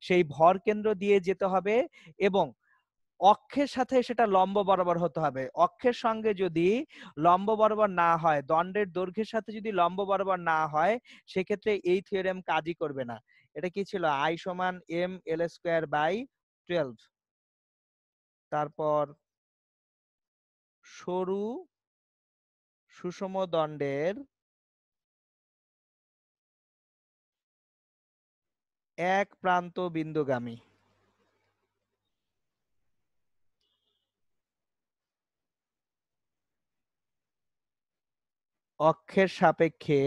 সেই ভর কেন্দ্র দিয়ে যেতে হবে এবং অক্ষের সাথে সেটা লম্ব বরাবর হতে হবে। অক্ষের সঙ্গে যদি লম্ব বরাবর না হয়, দণ্ডের দৈর্ঘ্যের সাথে যদি লম্ব বরাবর না হয়, সেক্ষেত্রে এই থিওরেম কাজই করবে না। এটা কি ছিল, আই সমান এম এল স্কোয়ার বাই 12। তারপর সরু সুষম দণ্ডের এক প্রান্ত বিন্দুগামী অক্ষের সাপেক্ষে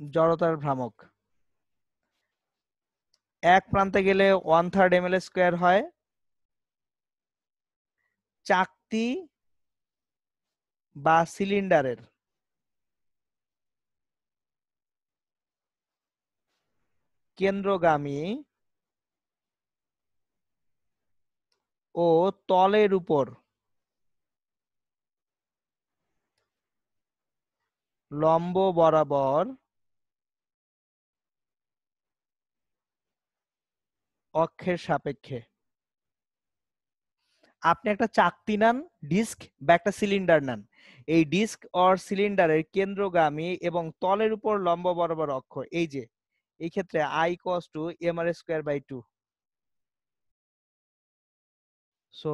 জড়তার ভ্রামক। এক প্রান্তে গেলে 1/3 ml স্কোয়ার হয়। চাকতি বা সিলিন্ডারের কেন্দ্রগামী ও তলের উপর লম্ব বরাবর অক্ষের সাপেক্ষে। আপনি একটা চাকতি নেন, ডিস্ক বা একটা সিলিন্ডার নেন, এই ডিস্ক অর সিলিন্ডারের কেন্দ্রগামী এবং তলের উপর লম্ব বরাবর অক্ষ, এই যে এই ক্ষেত্রে I cos two mr²/2। So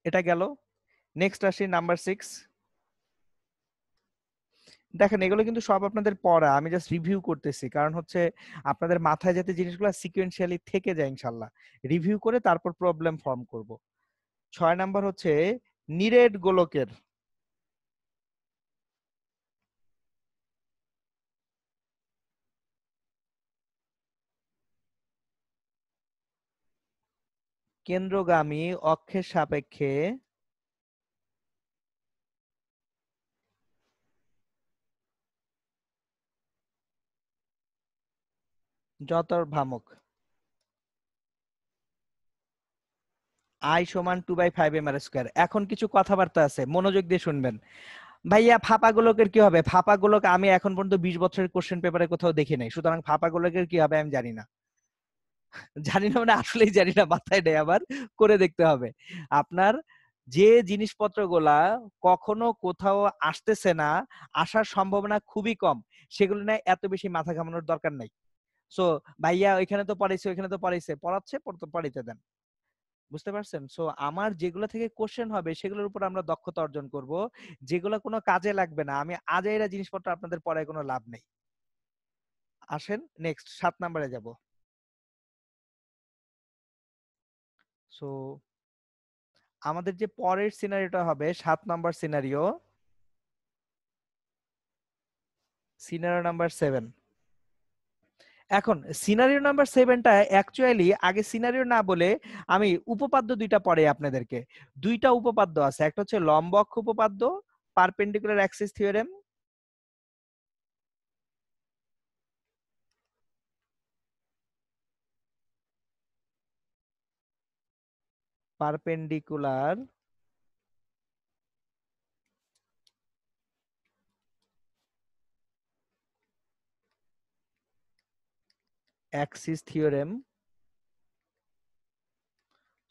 এটা গেল। নেক্সট আসি নাম্বার 6। দেখেন এগুলো কিন্তু সব আপনাদের পড়া, আমি জাস্ট রিভিউ করতেছি, কারণ হচ্ছে আপনাদের মাথায় যাতে জিনিসগুলো সিকোয়েন্সিয়ালি থেকে যায় ইনশাল্লাহ, রিভিউ করে তারপর প্রবলেম ফর্ম করব। 6 নাম্বার হচ্ছে নিরেট গোলকের কেন্দ্রগামী অক্ষের সাপেক্ষে জ্যোতির্ভ্রামক I সমান 2/5 mr²। এখন কিছু কথাবার্তা আছে, মনোযোগ দিয়ে শুনবেন। ভাইয়া ফাঁপা গোলকের কি হবে? ফাঁপা গোলক আমি এখন পর্যন্ত 20 বছরের কোশ্চেন পেপারে কোথাও দেখি নাই, সুতরাং ফাঁপা গোলকের কি হবে আমি জানি না। জানি না মানে আসলেই জানি না, মাথায় নেই, আবার করে দেখতে হবে। আপনার যে জিনিসপত্রগুলা কখনো কোথাও আসতেছে না, আসার সম্ভাবনা খুবই কম, সেগুলো নিয়ে এত বেশি মাথা ঘামানোর দরকার নাই। সো ভাইয়া ওইখানে তো পড়াইছে, ওইখানে তো পড়াইছে, পড়াচ্ছে পড়াইতে দেন। বুঝতে পারছেন? সো আমার যেগুলো থেকে কোশ্চেন হবে সেগুলোর উপর আমরা দক্ষতা অর্জন করব, যেগুলো কোনো কাজে লাগবে না, আমি আজাইরা জিনিসপত্র আপনাদের পড়ায় কোনো লাভ নেই। আসেন নেক্সট 7 নম্বরে যাব। সো আমাদের যে পরের সিনারিওটা হবে 7 নাম্বার সিনারিও, সিনারিও নাম্বার 7। এখন সিনারিও নাম্বার 7টা অ্যাকচুয়ালি আগে সিনারিও না বলে আমি উপপাদ্য দুইটা পড়ে আপনাদেরকে। দুইটা উপপাদ্য আছে, একটা হচ্ছে লম্ব অক্ষ উপপাদ্য, perpendicular axis theorem. Perpendicular axis theorem.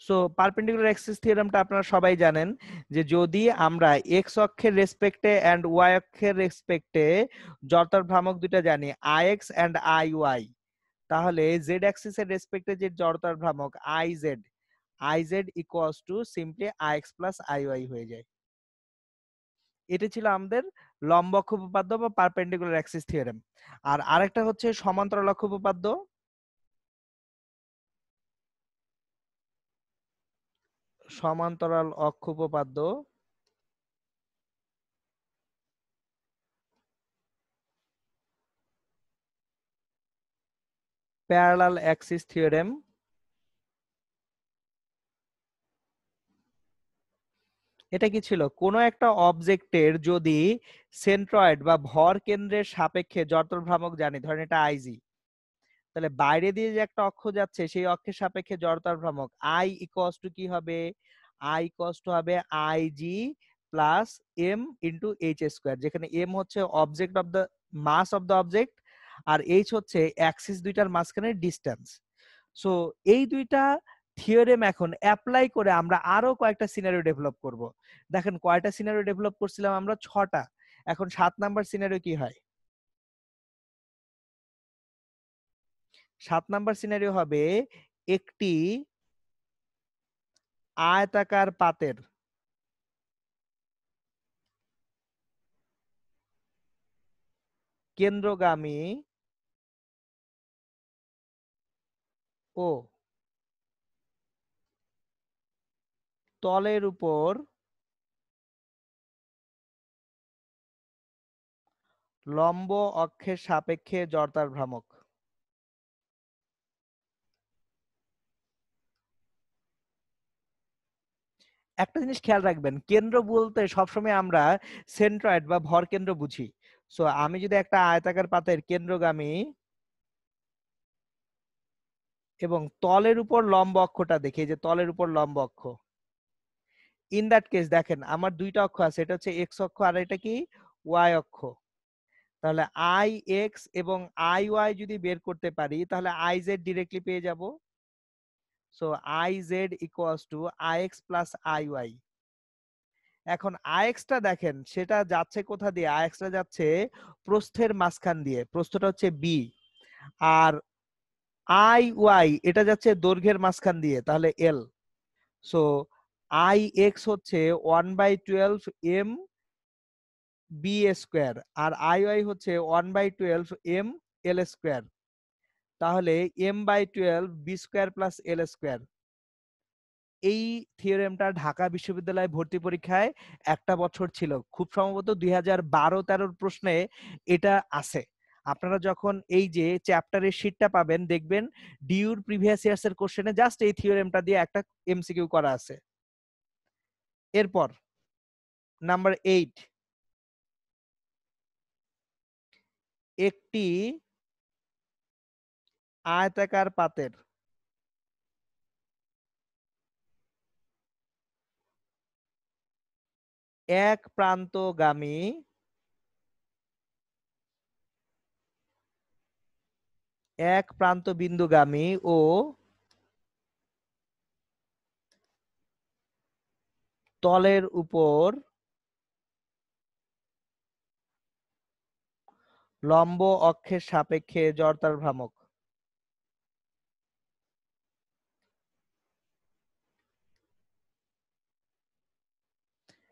So perpendicular axis থিওরেমটা আপনারা সবাই জানেন, যে যদি আমরা এক্স অক্ষের রেসপেক্টে এন্ড ওয়াই অক্ষের রেসপেক্টে জড়তার ভ্রামক দুইটা জানি, I X and I Y, তাহলে জেড অ্যাক্সিস এর রেসপেক্টে যে জড়তার ভ্রামক I Z equals to simply I X plus I Y হয়ে যায়। এটা ছিল আমাদের লম্ব অক্ষ উপপাদ্য বা পারপেন্ডিকুলার অ্যাক্সিস থিওরেম। আর আরেকটা হচ্ছে সমান্তরাল অক্ষ উপপাদ্য। সমান্তরাল অক্ষ উপপাদ্য প্যারালাল অ্যাক্সিস থিওরেম। এটা কি ছিল? কোনো একটা অবজেক্টের যদি সেন্ট্রয়েড বা ভর কেন্দ্রের সাপেক্ষে জড়তার ভ্রামক জানি, ধরেন এটা আইজি, তাহলে বাইরে দিয়ে যে একটা অক্ষ যাচ্ছে সেই অক্ষের সাপেক্ষে জড়তার ভ্রামক আই ইকুয়ালস টু কি হবে? আই ইকুয়ালস টু হবে I G plus M into H square, যেখানে এম হচ্ছে object of the mass of the object, আর এইচ হচ্ছে অ্যাক্সিস দুইটার মাঝখানে ডিস্টেন্স। সো এই দুইটা থিওরেম এখন অ্যাপ্লাই করে আমরা আরো কয়েকটা সিনারিও ডেভেলপ করব। দেখেন কয়টা সিনারিও ডেভেলপ করছিলাম আমরা? 6টা। এখন 7 নাম্বার সিনারিও কি হয়? 7 নাম্বার সিনারিও হবে একটি আয়তাকার পাতের কেন্দ্রগামী ও তলের উপর লম্ব অক্ষের সাপেক্ষে জড়তার ভ্রামক। একটা জিনিস খেয়াল রাখবেন, কেন্দ্র বলতে সবসময় আমরা সেন্ট্রয়েড বা ভর কেন্দ্র বুঝি। সো আমি যদি একটা আয়তাকার পাতের কেন্দ্রগামী এবং তলের উপর লম্ব অক্ষটা দেখি, এই যে তলের উপর লম্ব অক্ষ। ইন দ্যাট কেস দেখেন আমার দুইটা অক্ষ আছে, এটা হচ্ছে এক্স অক্ষ আর এটা কি ওয়াই অক্ষ। তাহলে আই এক্স এবং আই ওয়াই যদি বের করতে পারি তাহলে আই জেড ডিরেক্টলি পেয়ে যাব। So I Z equals to I X plus I Y. এখন আইএক্সটা দেখেন সেটা যাচ্ছে কোথা দিয়ে, আইএক্সটা যাচ্ছে প্রস্থের মাঝখান দিয়ে, প্রস্থটা হচ্ছে বি। আর আই ওয়াই এটা যাচ্ছে দৈর্ঘ্যের মাঝখান দিয়ে, তাহলে এল। সো আই এক্স হচ্ছে 1/12 এম বি স্কোয়ার আর আই ওয়াই হচ্ছে 1/12 এম এল স্কোয়ার। তাহলে m/12 B square plus L square. এই থিওরেমটা ঢাকা বিশ্ববিদ্যালয় ভর্তি পরীক্ষায় একটা বছর ছিল, খুব সম্ভবত 2012-13 প্রশ্নে এটা আছে। আপনারা যখন এই যে চ্যাপ্টারের শীটটা পাবেন দেখবেন ডিউর প্রিভিয়াস ইয়ার্স এর কোশ্চেনে জাস্ট এই থিওরেমটা দিয়ে একটা এমসিকিউ করা আছে। এরপর নাম্বার 8, একটি আয়তাকার পাতের এক প্রান্তগামী এক প্রান্ত বিন্দুগামী ও তলের উপর লম্ব অক্ষের সাপেক্ষে জড়তার ভ্রামক।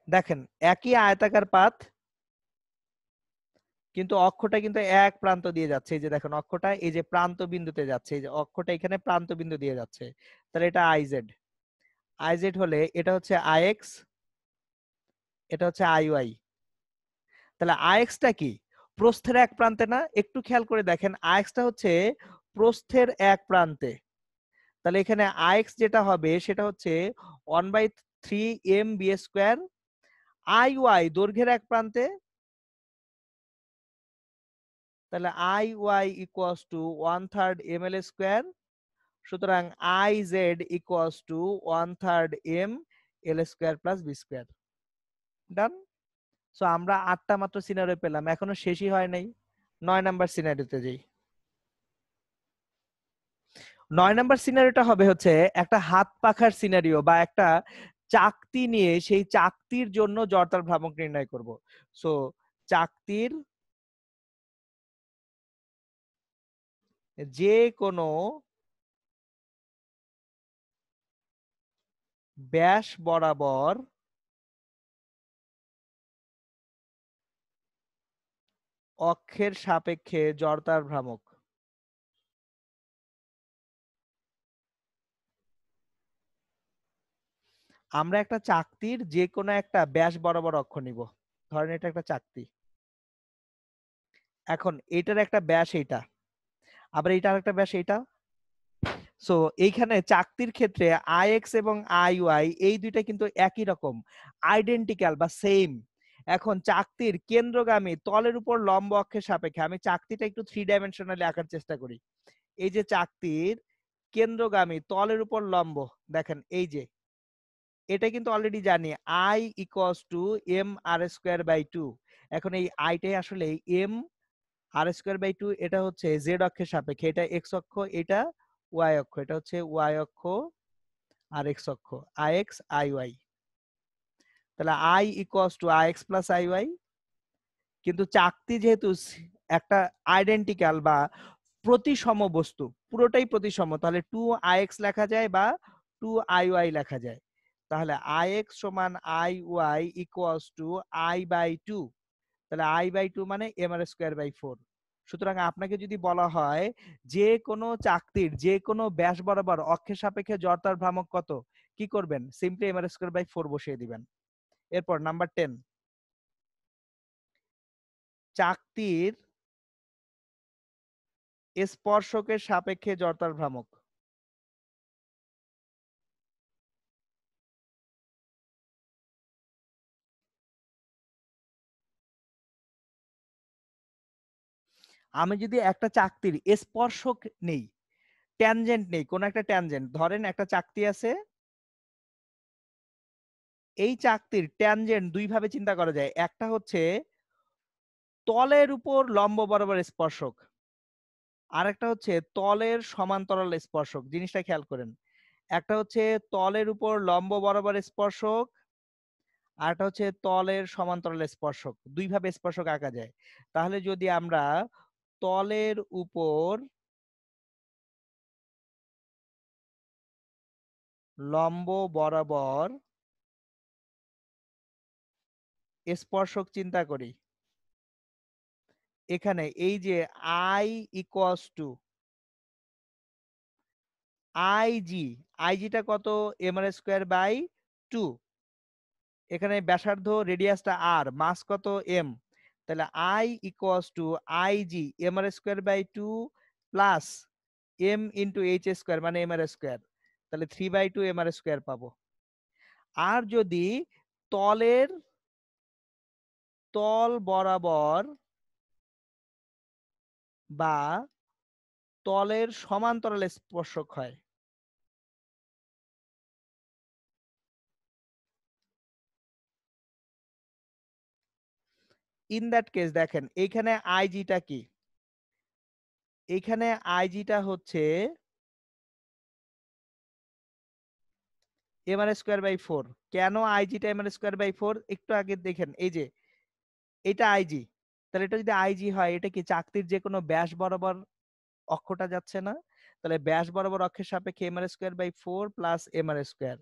দেখেন একই আয়তাকার পাত কিন্তু অক্ষটা কিন্তু এক প্রান্ত দিয়ে যাচ্ছে, এই যে দেখেন অক্ষটা এই যে প্রান্ত বিন্দুতে যাচ্ছে, এই যে অক্ষটা এখানে প্রান্ত বিন্দু দিয়ে যাচ্ছে, তাহলে এটা আইজেড। আইজেড হলে এটা হচ্ছে আইএক্স, এটা হচ্ছে আই ওয়াই। তাহলে আইএক্সটা কি প্রস্থের এক প্রান্তে না, একটু খেয়াল করে দেখেন আইএক্সটা হচ্ছে প্রস্থের এক প্রান্তে। তাহলে এখানে আইএক্স যেটা হবে সেটা হচ্ছে 1/3 M B square. I Y দৈর্ঘ্যের এক প্রান্তে, তাহলে I Y equals to 1/3 M L square. সুতরাং I Z equals to 1/3 M L square plus B square. Done. So আমরা 8টা মাত্র সিনারিও পেলাম, এখনো শেষই হয় নাই। 9 নাম্বার সিনারিওতে যাই। 9 নাম্বার সিনারিওটা হবে হচ্ছে একটা হাত পাখার সিনারিও বা একটা চাকতি নিয়ে সেই চাকতির জন্য জড়তার ভ্রামক নির্ণয় করব। সো চাকতির যে কোনো ব্যাস বরাবর অক্ষের সাপেক্ষে জড়তার ভ্রামক। আমরা একটা চাকতির যে কোনো একটা ব্যাস বরাবর অক্ষ নিব, ধরেন এটা একটা চাকতি। এখন এটার একটা ব্যাস এইটা, আবার এটার একটা ব্যাস এইটা। সো এইখানে চাকতির ক্ষেত্রে আই এক্স এবং আই ওয়াই এই দুইটা কিন্তু একই রকম, আইডেন্টিক্যাল বা সেম। এখন চাকতির কেন্দ্রগামী তলের উপর লম্ব অক্ষের সাপেক্ষে, আমি চাকতিটা একটু 3 ডাইমেনশনালি আঁকার চেষ্টা করি। এই যে চাকতির কেন্দ্রগামী তলের উপর লম্ব, দেখেন এই যে এটা কিন্তু অলরেডি জানি I equals to M R square by 2। এখন এই আইটাই আসলে এম আর স্কোয়ার বাই 2, এটা হচ্ছে জেড অক্ষের সাপেক্ষে, এটা এক্স অক্ষ, এটা ওয়াই অক্ষ, এটা হচ্ছে ওয়াই অক্ষ আর এক্স অক্ষ, আই এক্স আই ওয়াই। তাহলে I equals to I X plus I Y. কিন্তু চাকতি যেহেতু একটা আইডেন্টিক্যাল বা প্রতিসম বস্তু, পুরোটাই প্রতিসম, তাহলে 2ix লেখা যায় বা 2iy লেখা যায়। তাহলে ix সমান iy ইকুয়ালস টু i/2। তাহলে i/2 মানে m²/4। সুতরাং আপনাকে যদি বলা হয় যে কোনো চাকতির যে কোনো ব্যাস বরাবর অক্ষের সাপেক্ষে জড়তার ভ্রামক কত, কি করবেন? সিম্পলি m²/4 বসিয়ে দিবেন। এরপর নাম্বার 10, চাকতির স্পর্শকের সাপেক্ষে জড়তার ভ্রামক। আমি যদি একটা চাকতির স্পর্শক নেই, ট্যানজেন্ট নেই, কোন একটা ট্যানজেন্ট ধরেন একটা চাকতি আছে, এই চাকতির ট্যানজেন্ট দুই ভাবে চিন্তা করা যায়। একটা হচ্ছে তলের উপর লম্ব বরাবর স্পর্শক, আর একটা হচ্ছে তলের সমান্তরাল স্পর্শক। জিনিসটা খেয়াল করেন, একটা হচ্ছে তলের উপর লম্ব বরাবর স্পর্শক, আর একটা হচ্ছে তলের সমান্তরাল স্পর্শক। দুই ভাবে স্পর্শক আঁকা যায়। তাহলে যদি আমরা তলের উপর লম্ব বরাবর স্পর্শক চিন্তা করি, এখানে এই যে আই ইকুয়ালস টু আইজি, আইজিটা কত, এম আর স্কোয়ার বাই 2, এখানে ব্যাসার্ধ রেডিয়াসটা আর, মাস কত এম, তাহলে I equals to IG M R square by 2 plus M into H square মানে এম আর স্কোয়ার, তাহলে 3/2 এম আর স্কোয়ার পাবো। আর যদি তলের তল বরাবর বা তলের সমান্তরাল স্পর্শক হয়, ইন দ্যাট কেস দেখেন এইখানে আইজিটা কি, এইখানে আইজিটা হচ্ছে এম আর স্কোয়ার বাই 4। কেন আইজিটা এম আর স্কোয়ার বাই 4 একটু আগে দেখেন, এই যে এটা আইজি, তাহলে এটা যদি আইজি হয় এটা কি চাকতির যে কোনো ব্যাস বরাবর অক্ষটা যাচ্ছে না, তাহলে ব্যাস বরাবর অক্ষের সাপেক্ষে M R square by 4 plus M R square,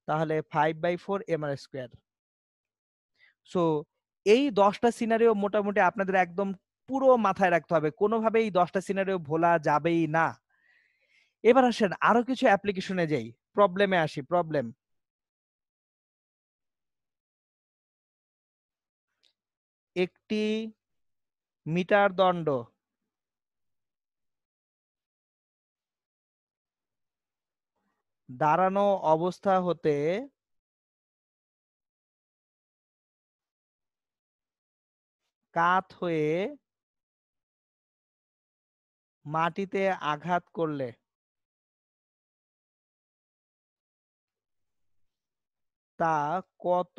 তাহলে 5/4 এম আর স্কোয়ার। সো এই 10টা সিনারিও মোটামুটি আপনাদের একদম পুরো মাথায় রাখতে হবে, কোনোভাবেই 10টা সিনারিও ভোলা যাবেই না। এবার আসেন আরো কিছু অ্যাপ্লিকেশনে যাই, প্রবলেমে আসি। প্রবলেম, একটি মিটার দণ্ড দাঁড়ানো অবস্থা হতে কাত হয়ে মাটিতে আঘাত করলে তা কত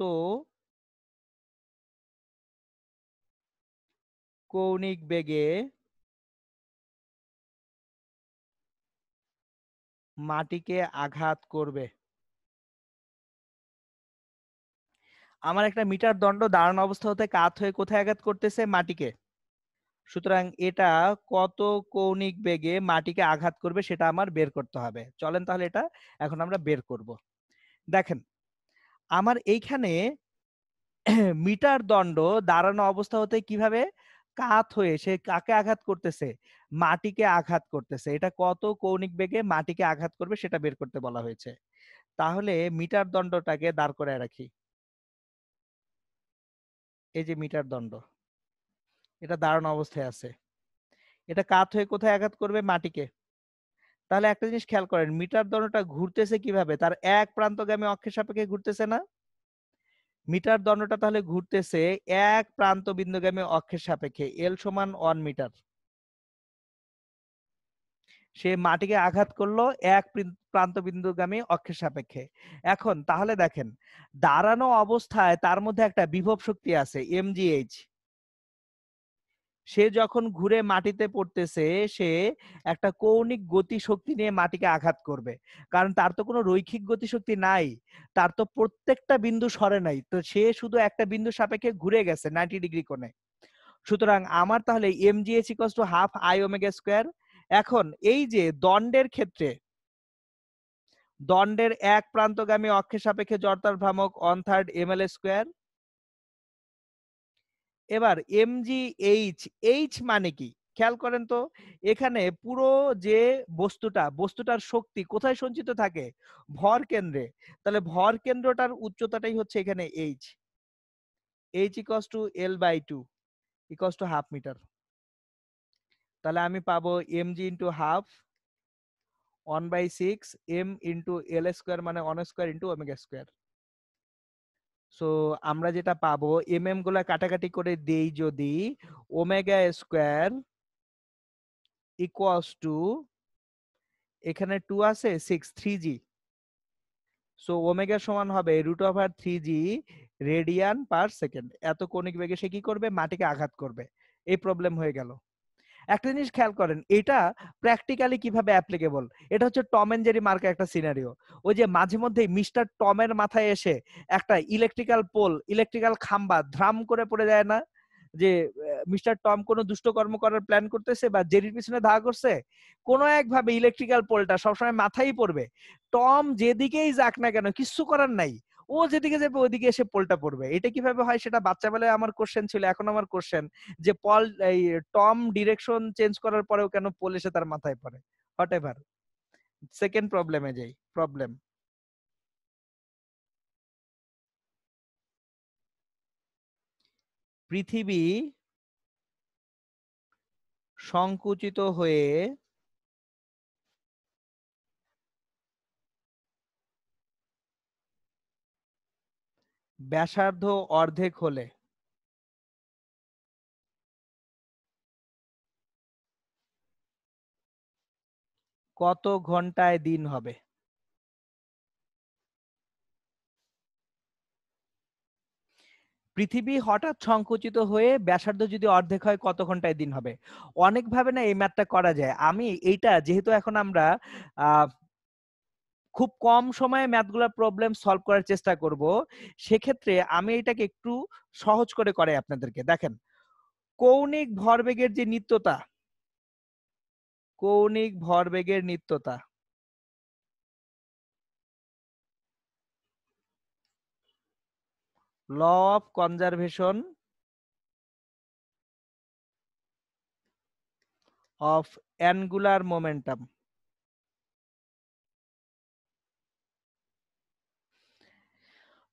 কৌণিক বেগে মাটিকে আঘাত করবে। আমার একটা মিটার দণ্ড দাঁড়ানো অবস্থা হতে কাত হয়ে কোথায় আঘাত করতেছে, মাটিকে। সুতরাং এটা কত কৌণিক বেগে মাটিকে আঘাত করবে সেটা আমার বের করতে হবে। চলেন তাহলে এটা এখন আমরা বের করব। দেখেন আমার এইখানে মিটার দণ্ড দাঁড়ানো অবস্থা হতে কিভাবে কাত হয়ে সে কাকে আঘাত করতেছে, মাটিকে আঘাত করতেছে, এটা কত কৌণিক বেগে মাটিকে আঘাত করবে সেটা বের করতে বলা হয়েছে। তাহলে মিটার দণ্ডটাকে দাঁড় করায় রাখি, এই যে মিটার দণ্ড, এটা দাঁড়ানো অবস্থায় আছে, এটা কাত হয়ে কোথায় আঘাত করবে, মাটিকে। তাহলে একটা জিনিস খেয়াল করেন, মিটার দণ্ডটা ঘুরতেছে কিভাবে, তার এক প্রান্তগামী অক্ষের সাপেক্ষে ঘুরতেছে না, মিটার দণ্ডটা তাহলে ঘুরতেছে এক প্রান্ত বিন্দুগামী অক্ষের সাপেক্ষে, এল সমান 1 মিটার। সে মাটিকে আঘাত করলো এক প্রান্ত বিন্দুগামী অক্ষের সাপেক্ষে। এখন তাহলে দেখেন দাঁড়ানো অবস্থায় তার মধ্যে একটা বিভব শক্তি আছে এমজিএইচ, সে যখন ঘুরে মাটিতে পড়তেছে সে একটা কৌণিক গতি শক্তি নিয়ে মাটিকে আঘাত করবে, কারণ তার তো কোনো রৈখিক গতি শক্তি নাই, তার তো প্রত্যেকটা বিন্দু সরে নাই, তো সে শুধু একটা বিন্দু সাপেক্ষে ঘুরে গেছে 90 ডিগ্রি কোণে। সুতরাং আমার তাহলে MGH equals to half I omega square. এখন এই যে দণ্ডের ক্ষেত্রে, দণ্ডের এক প্রান্তগামী অক্ষের সাপেক্ষে জড়তার ভ্রামক 1/3 ml স্কোয়ার। এবার এমজিএইচ, এইচ মানে কি খেয়াল করেন তো, এখানে পুরো যে বস্তুটার শক্তি কোথায় সঞ্চিত থাকে, ভর কেন্দ্রে, তাহলে ভর কেন্দ্রটার উচ্চতাটাই হচ্ছে এখানে H, H equals to L/2 equals to half metre. তাহলে আমি পাবো MG into half 1/6 M into L square মানে 1 square into omega square. So আমরা যেটা পাবো গুলা কাটাকাটি করে দেই যদি, ওমেগা স্কোয়ার ইকুয়ালস টু এখানে 2 আছে 6 3g, সো ওমেগা সমান হবে √3g রেডিয়ান পার সেকেন্ড। এত কৌণিক বেগে সে কি করবে? মাটিকে আঘাত করবে। এই প্রবলেম হয়ে গেল। একটা জিনিস খেয়াল করেন, এটা প্র্যাকটিক্যালি কিভাবে অ্যাপ্লিকেবল। এটা হচ্ছে টম এন্ড জেরি মার্কা একটা সিনারিও। ওই যে মাঝে মধ্যে মিস্টার টমের মাথায় এসে একটা ইলেকট্রিক্যাল পোল, ইলেকট্রিক্যাল খাম্বা ধ্রাম করে পড়ে যায় না? যে মিস্টার টম কোনো দুষ্ট কর্ম করার প্ল্যান করতেছে বা জেরির পিছনে ধাওয়া করছে, কোনো একভাবে ইলেকট্রিক্যাল পোলটা সবসময় মাথায় পড়বে। টম যেদিকেই যাক না কেন কিচ্ছু করার নাই, ও যেদিকে যাবে ওইদিকে এসে পোলটা পড়বে। এটা কিভাবে হয় সেটা বাচ্চাবেলায় আমার কোশ্চেন ছিল, এখন আমার কোশ্চেন যে এই টম ডিরেকশন চেঞ্জ করার পরেও কেন পোল এসে তার মাথায় পড়ে। হোয়াট এভার, সেকেন্ড প্রবলেমে যাই। প্রবলেম, পৃথিবী সংকুচিত হয়ে ব্যাসার্ধ অর্ধেক হলে কত ঘন্টায় দিন হবে? পৃথিবী হঠাৎ সংকুচিত হয়ে ব্যাসার্ধ যদি অর্ধেক হয় কত ঘন্টায় দিন হবে? অনেকভাবে না এই ম্যাথটা করা যায়। আমি এইটা যেহেতু এখন আমরা খুব কম সময়ে ম্যাথগুলোর প্রবলেম সলভ করার চেষ্টা করব, সেক্ষেত্রে আমি এটাকে একটু সহজ করে করাই আপনাদেরকে। দেখেন, কৌণিক ভরবেগের যে নিত্যতা, কৌণিক ভরবেগের নিত্যতা law of conservation of angular momentum,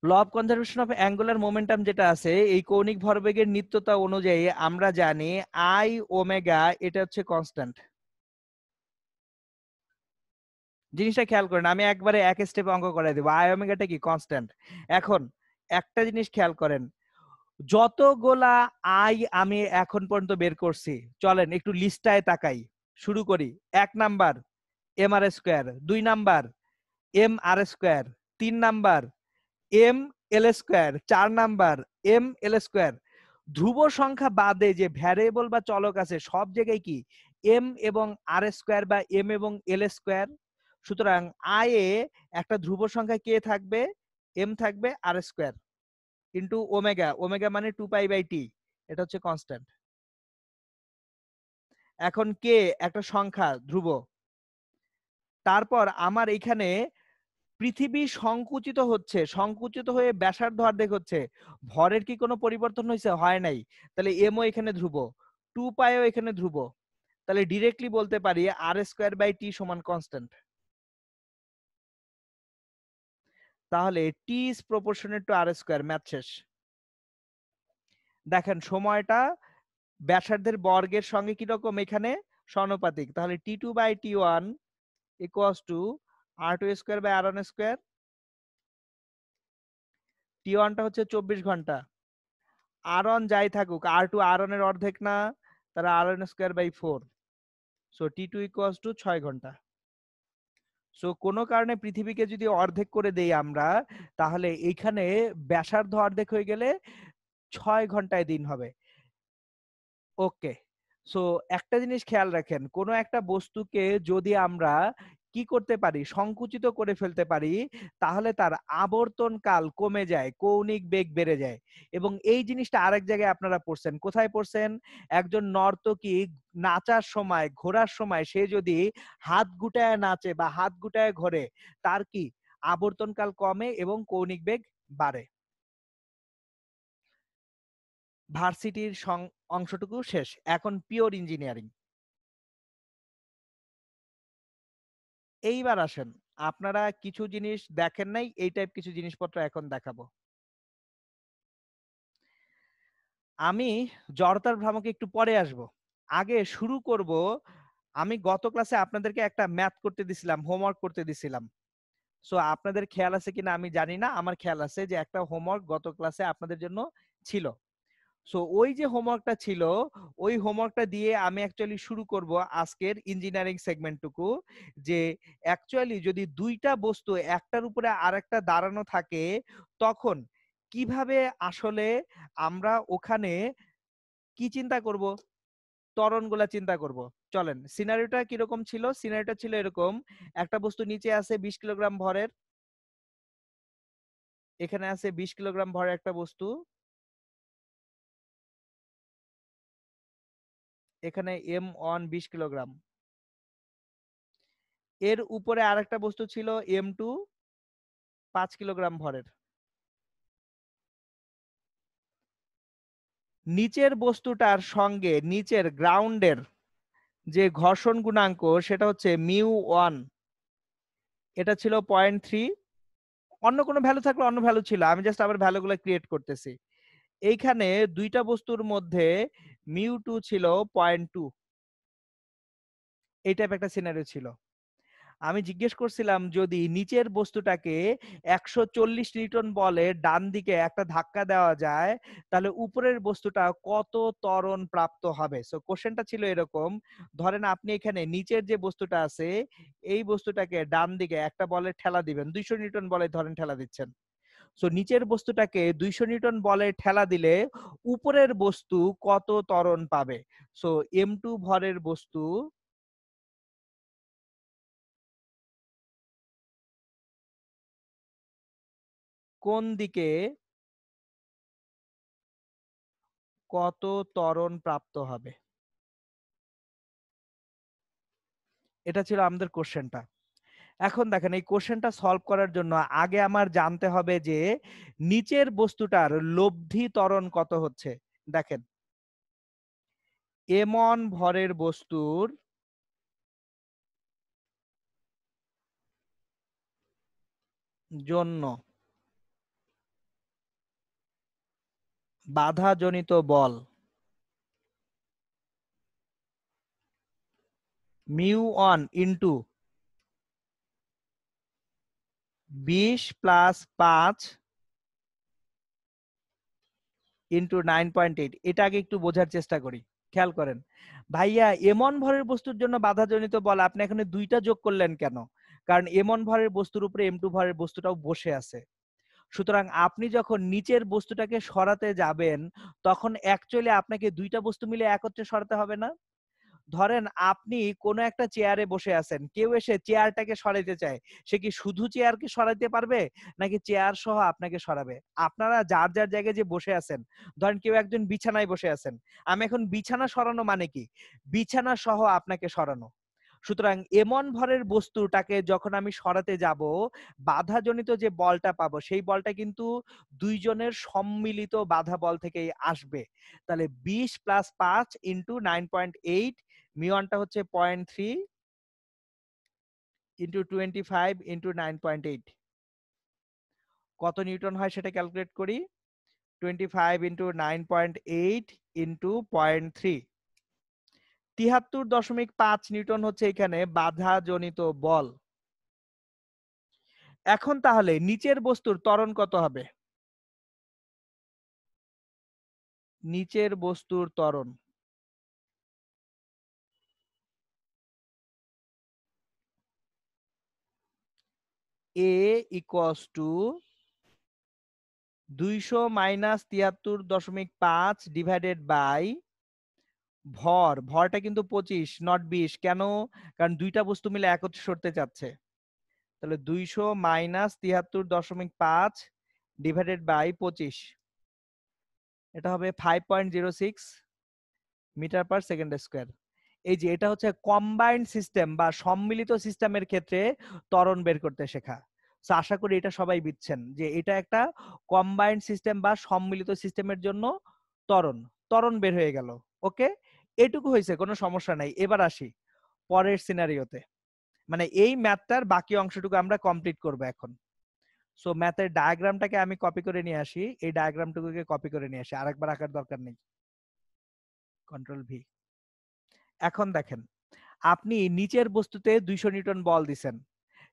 law of conservation of angular momentum যেটা আছে, এই কৌণিক ভরবেগের নিত্যতা অনুযায়ী আমরা জানি আই ওমেগা এটা হচ্ছে কনস্ট্যান্ট। জিনিসটা খেয়াল করেন, আমি একবারে এক স্টেপে অঙ্ক করে দেবো। আই ওমেগাটা কি? কনস্ট্যান্ট। এখন একটা জিনিস খেয়াল করেন, যতগুলা আই আমি এখন পর্যন্ত বের করছি, চলেন একটু লিস্টায় তাকাই। শুরু করি। 1 number M R square, 2 number M R square, 3 number M L square, 4 number M L square. ধ্রুব সংখ্যা বাদে যে ভ্যারিয়েবল বা চলক আছে সব জায়গায় কি এম এবং আর স্কোয়ার বা এম এবং এল স্কোয়ার। সুতরাং আই এ একটা ধ্রুব সংখ্যা কে থাকবে? এম থাকবে, আর স্কোয়ার ইন্টু ওমেগা, ওমেগা মানে 2π/t, এটা হচ্ছে কনস্ট্যান্ট। এখন কে একটা সংখ্যা ধ্রুব। তারপর আমার এখানে পৃথিবী সংকুচিত হচ্ছে, সংকুচিত হয়ে ব্যাসার্ধ অর্ধেক হচ্ছে, ভরের কি কোনো পরিবর্তন হয়েছে? হয় নাই। তাহলে এমও এখানে ধ্রুব, 2πও এখানে ধ্রুব। তাহলে ডিরেক্টলি বলতে পারি r²/t সমান কনস্ট্যান্ট। তাহলে t is proportional to R square, math শেষ। দেখেন সময়টা ব্যাসার্ধের বর্গের সঙ্গে কিরকম এখানে সমানুপাতিক। তাহলে t2/t1 ইকুয়ালস টু r2²/r1²। t1টা হচ্ছে 24 ঘন্টা, r1 যাই থাকুক, r2 r1 এর অর্ধেক না, তারা r1²/4। So t2 equals to 6 ঘন্টা। সো কোনো কারণে পৃথিবীকে যদি অর্ধেক করে দেই আমরা, তাহলে এইখানে ব্যাসার্ধ অর্ধেক হয়ে গেলে 6 ঘন্টায় দিন হবে। ওকে। সো একটা জিনিস খেয়াল রাখেন, কোনো একটা বস্তুকে যদি আমরা কি করতে পারি, সংকুচিত করে ফেলতে পারি, তাহলে তার আবর্তন কাল কমে যায়, কৌণিক বেগ বেড়ে যায়। এবং এই জিনিসটা আরেক জায়গায় আপনারা পড়ছেন। কোথায় পড়ছেন? একজন নর্তকী নাচার সময়, ঘোরার সময় সে যদি হাত গুটায় নাচে বা হাত গুটায় ঘোরে, তার কি আবর্তন কাল কমে এবং কৌণিক বেগ বাড়ে। ভার্সিটির অংশটুকু শেষ, এখন পিওর ইঞ্জিনিয়ারিং। এইবার আসেন, আপনারা কিছু জিনিস দেখেন নাই, এই টাইপ কিছু জিনিসপত্র এখন দেখাবো। আমি জড়তার ভ্রামকে একটু পরে আসব, আগে শুরু করব। আমি গত ক্লাসে আপনাদেরকে একটা ম্যাথ করতে দিছিলাম, হোমওয়ার্ক করতে দিছিলাম। সো আপনাদের খেয়াল আছে কিনা আমি জানি না, আমার খেয়াল আছে যে একটা হোমওয়ার্ক গত ক্লাসে আপনাদের জন্য ছিল। সো ওই যে হোমওয়ার্কটা ছিল, ওই হোমওয়ার্কটা দিয়ে আমি অ্যাকচুয়ালি শুরু করব আজকের ইঞ্জিনিয়ারিং সেগমেন্টটুকু, যে অ্যাকচুয়ালি যদি দুইটা বস্তু একটার উপরে আরেকটা দাঁড়ানো থাকে, তখন কিভাবে আসলে আমরা ওখানে কি চিন্তা করব, ত্বরণগুলা চিন্তা করব। চলেন, সিনারিওটা কিরকম ছিল? সিনারিওটা ছিল এরকম, একটা বস্তু নিচে আছে 20 কিলোগ্রাম ভরের, এখানে আছে 20 কিলোগ্রাম ভরের একটা বস্তু, এখানে M1 20 কিলোগ্রাম, এর উপরে আরেকটা বস্তু ছিল M2 5 কিলোগ্রাম ভরের। নিচের বস্তুটার সঙ্গে নিচের গ্রাউন্ডের যে ঘর্ষণ গুণাঙ্ক সেটা হচ্ছে μ1, এটা ছিল 0.3। অন্য কোনো ভ্যালু থাকলে অন্য ভ্যালু ছিল, আমি জাস্ট আবার ভ্যালুগুলো ক্রিয়েট করতেছি। এইখানে দুইটা বস্তুর মধ্যে μ2 ছিল 0.2, এই টাইপ একটা সিনারিও ছিল। আমি জিজ্ঞেস করছিলাম যদি নিচের বস্তুটাকে 140 নিউটন বলে ডান দিকে একটা ধাক্কা দেওয়া যায়, তাহলে উপরের বস্তুটা কত ত্বরণ প্রাপ্ত হবে। সো কোশ্চেনটা ছিল এরকম, ধরেন আপনি এখানে নিচের যে বস্তুটা আছে এই বস্তুটাকে ডান দিকে একটা বলে ঠেলা দিবেন, 200 নিউটন বলে ধরেন ঠেলা দিচ্ছেন। সো নিচের বস্তুটাকে 200 নিউটন বলে ঠেলা দিলে উপরের বস্তু কত ত্বরণ পাবে। সো M2 ভরের বস্তু কোন দিকে কত ত্বরণ প্রাপ্ত হবে, এটা ছিল আমাদের কোশ্চেনটা। এখন দেখেন এই কোশ্চেনটা সলভ করার জন্য আগে আমার জানতে হবে যে নিচের বস্তুটার লব্ধি ত্বরণ কত হচ্ছে। দেখেন M1 ভরের বস্তুর জন্য বাধাজনিত বল μ1 ইন্টু 20 প্লাস 5 ইন্টু 9.8। এটা আগে একটু বোঝার চেষ্টা করি। খেয়াল করেন ভাইয়া, M1 ভরের বস্তুর জন্য বাধাজনিত বল আপনি এখানে দুইটা যোগ করলেন কেন? কারণ M1 ভরের বস্তুর উপরে M2 ভরের বস্তুটাও বসে আছে। সুতরাং আপনি যখন নিচের বস্তুটাকে সরাতে যাবেন, তখন অ্যাকচুয়ালি আপনাকে দুইটা বস্তু মিলে একত্রে সরাতে হবে না? ধরেন আপনি কোনো একটা চেয়ারে বসে আছেন, কেউ এসে চেয়ারটাকে সরাইতে চায়, সে কি শুধু চেয়ারকে সরাইতে পারবে নাকি চেয়ার সহ আপনাকে সরাবে? আপনারা যার যার জায়গায় যে বসে আছেন, ধরেন কেউ একজন বিছানায় বসে আছেন, আমি এখন বিছানা সরানো মানে কি, বিছানা সহ আপনাকে সরানো। সুতরাং এমন ভরের বস্তুটাকে যখন আমি সরাতে যাব, বাধাজনিত যে বলটা পাবো সেই বলটা কিন্তু দুইজনের সম্মিলিত বাধা বল থেকেই আসবে। তাহলে 20 প্লাস 5 ইন্টু 9.8, মিওয়ানটা হচ্ছে 0.3 ইন্টু 25 ইন্টু 9.8, কত নিউটন হয় সেটা ক্যালকুলেট করি। 25 ইন্টু 9.8 ইন্টু 0.3, 73.5 নিউটন হচ্ছে এখানে বাধাজনিত বল। এখন তাহলে নিচের বস্তুর ত্বরণ কত হবে? নিচের বস্তুর ত্বরণ A equals to 200 minus 73.5 divided by ভর, ভরটা কিন্তু 25 নট 20। কেন? কারণ দুইটা বস্তু মিলে একত্রে সরতে চাচ্ছে। তাহলে 200 মাইনাস 73.5 ডিভাইডেড বাই 25, এটা হবে 5.06 মিটার পার সেকেন্ড স্কোয়ার। এই যে এটা হচ্ছে কম্বাইন্ড সিস্টেম বা সম্মিলিত সিস্টেমের ক্ষেত্রে ত্বরণ বের করতে শেখা। তো আশা করি এটা সবাই বুঝছেন যে এটা একটা কম্বাইন্ড সিস্টেম বা সম্মিলিত সিস্টেমের জন্য ত্বরণ, ত্বরণ বের হয়ে গেল। ওকে, এটুকু হয়েছে, কোনো সমস্যা নাই। এবার আসি পরের সিনারিওতে, মানে এই ম্যাথটার বাকি অংশটুকু আমরা কমপ্লিট করব এখন। সো ম্যাথের ডায়াগ্রামটাকে আমি কপি করে নিয়ে আসি, এই ডায়াগ্রামটুকুকে কপি করে নিয়ে আসি, আরেকবার আঁকার দরকার নেই। Control V. এখন দেখেন আপনি নিচের বস্তুতে 200 নিউটন বল দিছেন,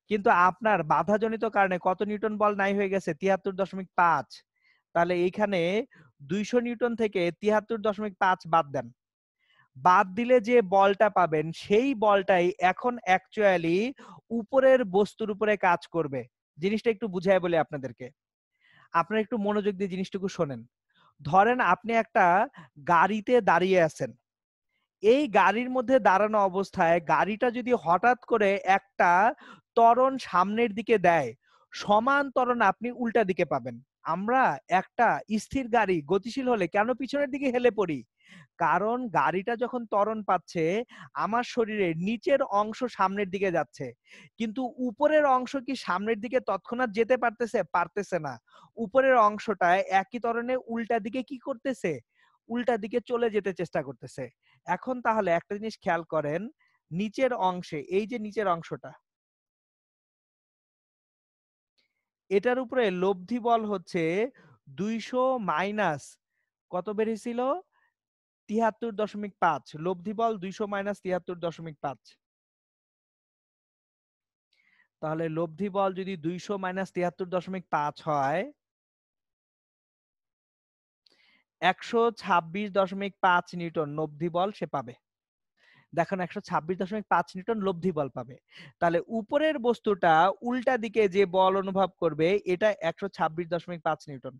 কিন্তু আপনার বাধাজনিত কারণে কত নিউটন বল নাই হয়ে গেছে? 73.5। তাহলে এইখানে 200 নিউটন থেকে 73.5 বাদ দেন, বাদ দিলে যে বলটা পাবেন সেই বলটাই এখন অ্যাকচুয়ালি উপরের বস্তুর উপরে কাজ করবে। জিনিসটা একটু বুঝাই বলি আপনাদেরকে, আপনারা একটু মনোযোগ দিয়ে জিনিসটুকু শোনেন। ধরেন আপনি একটা গাড়িতে দাঁড়িয়ে আছেন, এই গাড়ির মধ্যে দাঁড়ানো অবস্থায় গাড়িটা যদি হঠাৎ করে একটা ত্বরণ সামনের দিকে দেয়, সমান ত্বরণ আপনি উল্টা দিকে পাবেন। আমরা একটা স্থির গাড়ি গতিশীল হলে কেন পিছনের দিকে হেলে পড়ি? কারণ গাড়িটা যখন ত্বরণ পাচ্ছে, আমার শরীরের নিচের অংশ সামনের দিকে যাচ্ছে, কিন্তু উপরের অংশ কি সামনের দিকে তৎক্ষণাৎ যেতে পারতেছে? পারতেছে না। উপরের অংশটা একই ত্বরণে উল্টা দিকে কি করতেছে? উল্টা দিকে চলে যেতে চেষ্টা করতেছে। এখন তাহলে একটা জিনিস খেয়াল করেন, নিচের অংশে এই যে নিচের অংশটা, এটার উপরে লব্ধি বল হচ্ছে 200 মাইনাস কত বেরিয়েছিল? 73.5। লব্ধি বল 200 মাইনাস 73.5। তাহলে লব্ধি বল যদি 200 মাইনাস 73.5 হয়, 126.5 নিউটন লব্ধি বল সে পাবে। দেখেন 126.5 নিউটন লব্ধি বল পাবে। তাহলে উপরের বস্তুটা উল্টা দিকে যে বল অনুভব করবে এটা 126.5 নিউটন।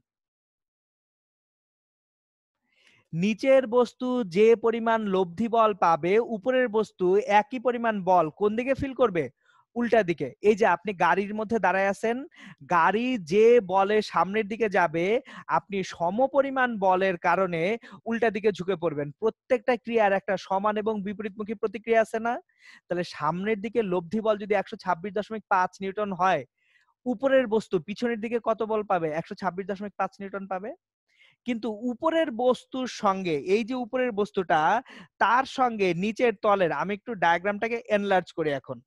নিচের বস্তু যে পরিমাণ লব্ধি বল পাবে, উপরের বস্তু একই পরিমাণ বল কোন দিকে ফিল করবে? উল্টা দিকে। এই যে আপনি গাড়ির মধ্যে দাঁড়ায় আছেন, গাড়ি যে বলে সামনের দিকে যাবে, আপনি সমপরিমাণ বলের কারণে উল্টা দিকে ঝুঁকে পড়বেন। প্রত্যেকটা ক্রিয়ার একটা সমান এবং বিপরীতমুখী প্রতিক্রিয়া আছে না? তাহলে সামনের দিকে লব্ধি বল যদি 126.5 নিউটন হয়, উপরের বস্তু পিছনের দিকে কত বল পাবে? 126.5 নিউটন পাবে। কিন্তু উপরের বস্তুর সঙ্গে এই যে উপরের বস্তুটা, তার সঙ্গে নিচের তলের, আমি একটু ডায়াগ্রামটাকে এনলার্জ করি এখন।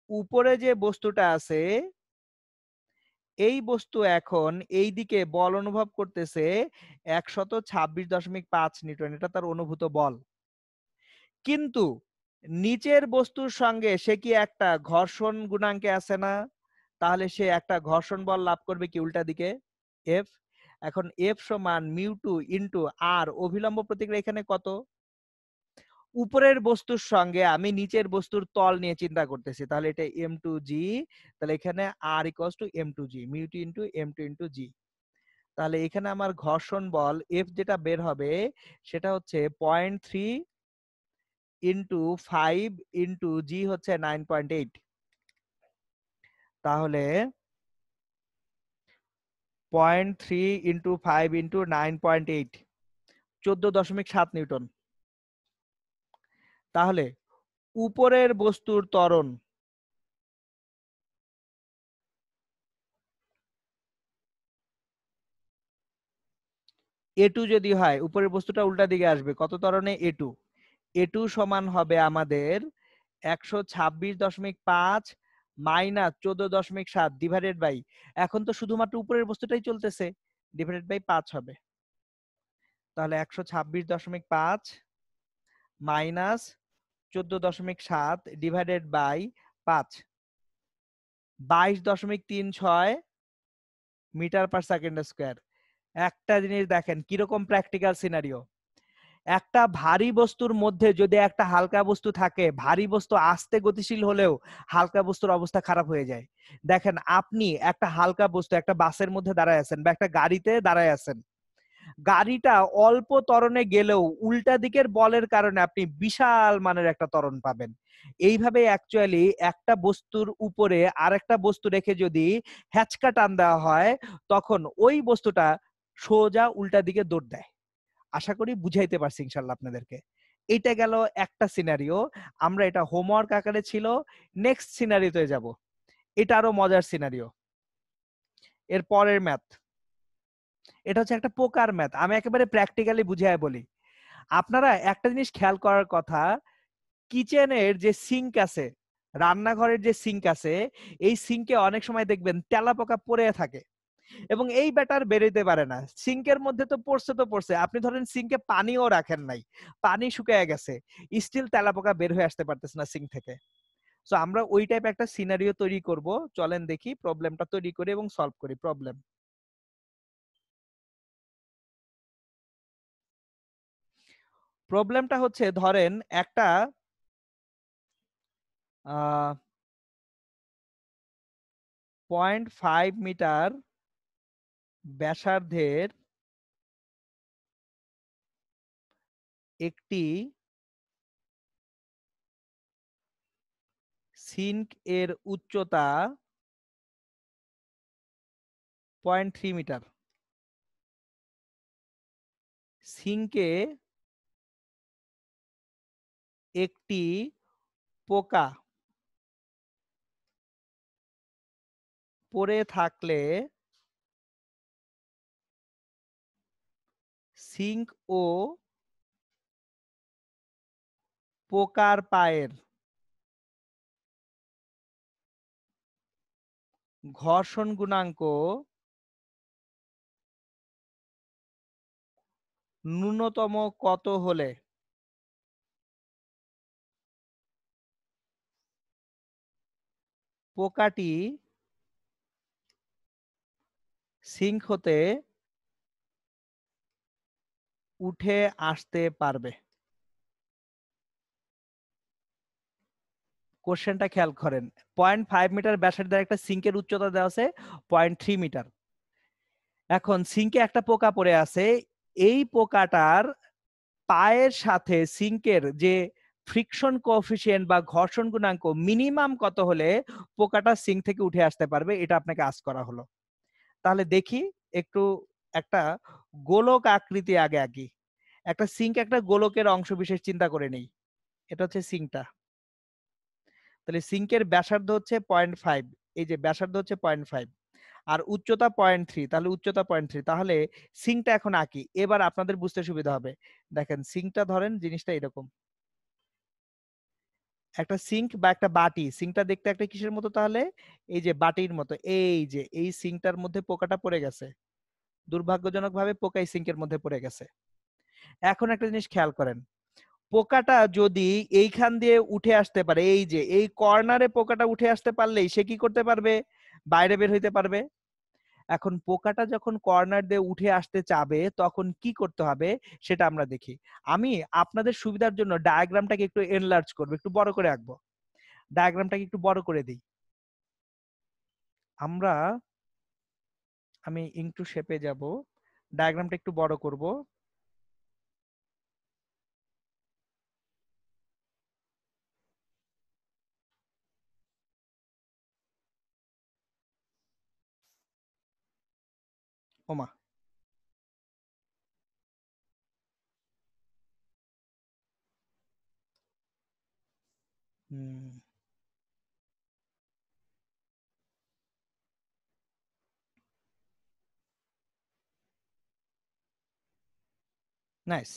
উপরে যে বস্তুটা আছে, এই বস্তু এখন এই দিকে বল অনুভব করতেছে 126.5 নিউটন, এটা তার অনুভূত বল। কিন্তু নিচের বস্তুর সঙ্গে সে কি একটা ঘর্ষণ গুণাঙ্কে আছে না? তাহলে সে একটা ঘর্ষণ বল লাভ করবে কি উল্টা দিকে? এফ। এখন এফ সমান মিউ টু ইন্টু আর, অভিলম্ব প্রতিক্রিয়া এখানে কত? উপরের বস্তুর সঙ্গে আমি নিচের বস্তুর তল নিয়ে চিন্তা করতেছি, তাহলে এটা এম টু জি। তাহলে এখানে R equals to M two G, mu two into M two into G. তাহলে এখানে আমার ঘর্ষণ বল এফ যেটা বের হবে সেটা হচ্ছে 0.3 ইন্টু 5 ইন্টু জি হচ্ছে 9.8। তাহলে 0.3 ইন্টু 5 ইন্টু 9.8, 14.7 নিউটন। তাহলে উপরের বস্তুর ত্বরণ এ2 যদি হয়, উপরের বস্তুটা উল্টা দিকে আসবে, কত ত্বরণে? এ2। এ2 সমান হবে আমাদের 126.5 মাইনাস 14.7 ডিভাইডেড বাই, এখন তো শুধুমাত্র উপরের বস্তুটাই চলতেছে, ডিভাইডেড বাই 5 হবে। তাহলে 126.5 minus 14.7 divided by 5, 22.36 metre per second square. একটা জিনিস দেখেন কিরকম প্র্যাকটিক্যাল সিনারিও। একটা ভারী বস্তুর মধ্যে যদি একটা হালকা বস্তু থাকে, ভারী বস্তু আস্তে গতিশীল হলেও হালকা বস্তুর অবস্থা খারাপ হয়ে যায়। দেখেন আপনি একটা হালকা বস্তু একটা বাসের মধ্যে দাঁড়ায় আছেন বা একটা গাড়িতে দাঁড়ায় আছেন, গাড়িটা অল্প ত্বরণে গেলেও উল্টা দিকের বলের কারণে আপনি বিশাল মানের একটা ত্বরণ পাবেন। এইভাবে অ্যাকচুয়ালি একটা বস্তুর উপরে আরেকটা বস্তু রেখে যদি হ্যাচকা টান দেওয়া হয়, তখন ওই বস্তুটা সোজা উল্টা দিকে দৌড় দেয়। আশা করি বুঝাইতে পারছি ইনশাল্লাহ আপনাদেরকে। এটা গেল একটা সিনারিও, আমরা এটা হোমওয়ার্ক আকারে ছিল। নেক্সট সিনারিওতে যাব, এটা আরো মজার সিনারিও। এর পরের ম্যাথ, এটা হচ্ছে একটা পোকার ম্যাথ, আমি একেবারে প্র্যাকটিক্যালি বুঝাই বলি। আপনারা একটা জিনিস খেয়াল করার কথা, কিচেনের যে সিঙ্ক আছে, রান্নাঘরের যে সিঙ্ক আছে, এই সিঙ্কে অনেক সময় দেখবেন তেলাপোকা পড়ে থাকে এবং এই ব্যাটার বেরোতে পারে না। সিঙ্কের মধ্যে তো পড়ছে তো পড়ছে, আপনি ধরেন সিঙ্কে পানিও রাখেন নাই, পানি শুকিয়ে গেছে, স্টিল তেলাপোকা বের হয়ে আসতে পারতেছে না সিঙ্ক থেকে। সো আমরা ওই টাইপ একটা সিনারিও তৈরি করব। চলেন দেখি প্রবলেমটা তৈরি করি এবং সলভ করি প্রবলেম। প্রবলেমটা হচ্ছে ধরেন একটা 0.5 মিটার ব্যাসার্ধের একটি সিঙ্ক এর উচ্চতা 0.3 মিটার। সিঙ্কে একটি পোকা পড়ে থাকলে সিঙ্ক ও পোকার পায়ের ঘর্ষণ গুণাঙ্ক ন্যূনতম কত হলে পোকাটি সিঙ্ক হতে উঠে আসতে পারবে? কোশ্চেনটা খেয়াল করেন। 0.5 মিটার ব্যাসার্ধের একটা সিঙ্কের উচ্চতা দেওয়া আছে 0.3 মিটার। এখন সিঙ্কে একটা পোকা পড়ে আছে, এই পোকাটার পায়ের সাথে সিঙ্কের যে ফ্রিকশন কোএফিসিয়েন্ট বা ঘর্ষণ গুণাঙ্ক মিনিমাম কত হলে পোকাটা সিঙ্ক থেকে উঠে আসতে পারবে, এটা আপনাকে আস্ক করা হলো। তাহলে দেখি একটু একটা গোলক আকৃতি আগে আগে একটা সিঙ্ক একটা গোলকের অংশ বিশেষ চিন্তা করে নেই। এটা হচ্ছে সিঙ্কটা। তাহলে সিঙ্কের ব্যাসার্ধ হচ্ছে 0.5, এই যে ব্যাসার্ধ হচ্ছে 0.5 আর উচ্চতা 0.3, তাহলে উচ্চতা 0.3। তাহলে সিঙ্কটা এখন আঁকি, এবার আপনাদের বুঝতে সুবিধা হবে। দেখেন সিঙ্কটা ধরেন জিনিসটা এরকম একটা সিঙ্ক বা একটা বাটি। সিঙ্কটা দেখতে একটা কিসের মতো তাহলে? এই যে বাটির মতো। এই যে এই সিঙ্কটার মধ্যে পোকাটা পড়ে গেছে, দুর্ভাগ্যজনক ভাবে পোকা এই সিঙ্কের মধ্যে পড়ে গেছে। এখন একটা জিনিস খেয়াল করেন, পোকাটা যদি এইখান দিয়ে উঠে আসতে পারে, এই যে এই কর্নারে পোকাটা উঠে আসতে পারলেই সে কি করতে পারবে? বাইরে বের হইতে পারবে। এখন পোকাটা যখন কর্নার দিয়ে উঠে আসতে চাবে তখন কি করতে হবে সেটা আমরা দেখি। আমি আপনাদের সুবিধার জন্য ডায়াগ্রামটাকে একটু এনলার্জ করবো, একটু বড় করে আঁকবো। ডায়াগ্রামটাকে একটু বড় করে দিই। আমরা আমি ইনটু শেপে যাব, ডায়াগ্রামটা একটু বড় করব। ওমা, হুম, নাইস।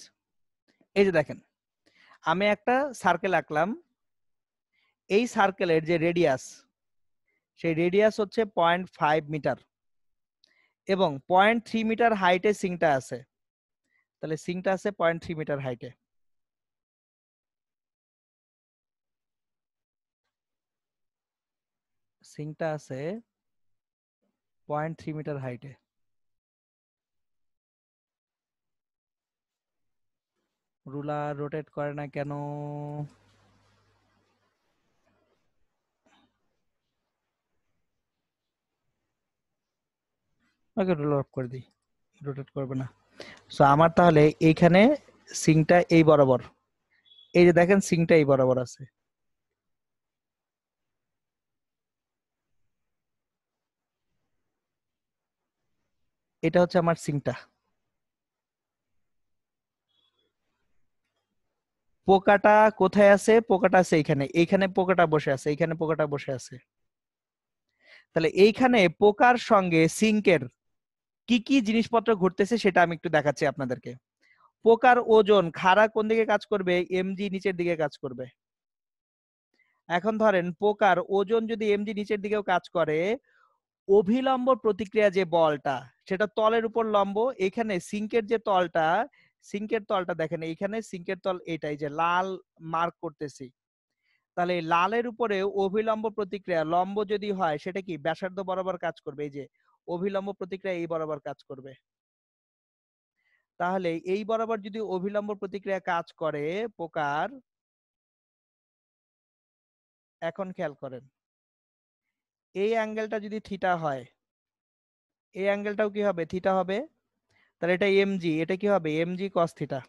এই যে দেখেন আমি একটা সার্কেল আঁকলাম, এই সার্কেলের যে রেডিয়াস, সেই রেডিয়াস হচ্ছে 0.5 মিটার এবং 0.3 মিটার হাইটে সিংটা আছে। তাহলে সিংটা আছে 0.3 মিটার হাইটে। সিংটা আছে 0.3 মিটার হাইটে। রুলার রোটেট করে না কেন? ওকে রুলার অফ করে দিই, রোটেট করবে না। সো আমার তাহলে এইখানে সিংটা এই বরাবর, এই যে দেখেন সিংটা এই বরাবর আছে। এটা হচ্ছে আমার সিংটা। পোকাটা কোথায় আছে? পোকাটা আছে এইখানে, এইখানে পোকাটা বসে আছে, এইখানে পোকাটা বসে আছে। তাহলে এইখানে পোকার সঙ্গে সিঙ্কের কি কি জিনিসপত্র ঘটতেছে সেটা আমি একটু দেখাচ্ছি আপনাদেরকে। পোকার ওজন খাড়া কোন দিকে কাজ করবে? এমজি নিচের দিকে কাজ করবে। এখন ধরেন পোকার ওজন যদি এমজি নিচের দিকেও কাজ করে, অভিলম্ব প্রতিক্রিয়া যে বলটা সেটা তলের উপর লম্ব। এখানে সিঙ্কের যে তলটা, সিঙ্কের তলটা দেখেন এইখানে সিঙ্কের তল এটাই যে লাল মার্ক করতেছি, তাহলে এই লালের উপরে অভিলম্ব প্রতিক্রিয়া লম্ব যদি হয় সেটা কি ব্যাসার্ধ বরাবর কাজ করবে, এই যে অভিলম্ব প্রতিক্রিয়া এই বরাবর কাজ করবে। তাহলে এই বরাবর যদি অভিলম্ব প্রতিক্রিয়া কাজ করে পোকার, এখন খেয়াল করেন এই অ্যাঙ্গেলটা যদি থিটা হয়, এই অ্যাঙ্গেলটাও কি হবে থিটা হবে। তাহলে এটা এমজি, এটা কি হবে এমজি কস থিটা।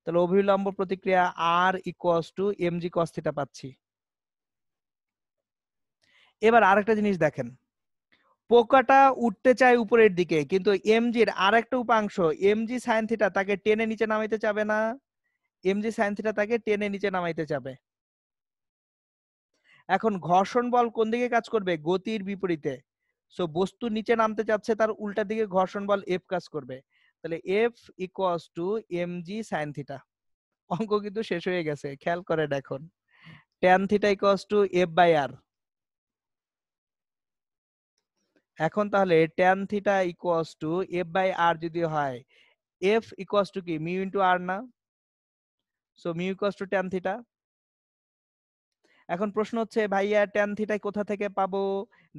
তাহলে অভিলম্ব প্রতিক্রিয়া R equals to M G cos theta পাচ্ছি। এবার আরেকটা জিনিস দেখেন, পোকাটা উঠতে চায় উপরের দিকে, কিন্তু এমজির আরেকটা উপাংশ এমজি সাইন থিটা তাকে টেনে নিচে নামাইতে চাবে না, এমজি সাইন থিটা তাকে টেনে নিচে নামাইতে চাবে। এখন ঘর্ষণ বল কোন দিকে কাজ করবে, গতির বিপরীতে। সো বস্তু নিচে নামতে চাচ্ছে, তার উল্টা দিকে ঘর্ষণ বল এফ কাজ করবে। তাহলে F equals to M G sine theta. অঙ্ক কিন্তু শেষ হয়ে গেছে, খেয়াল করে দেখুন tan theta equals to F by R. এখন তাহলে tan theta equals to F by R যদি হয়, এফ ইকুয়ালস টু কি মিউ ইন্টু আর না, so mu equals to tan theta. এখন প্রশ্ন হচ্ছে ভাইয়া ট্যান থিটা কোথা থেকে পাবো।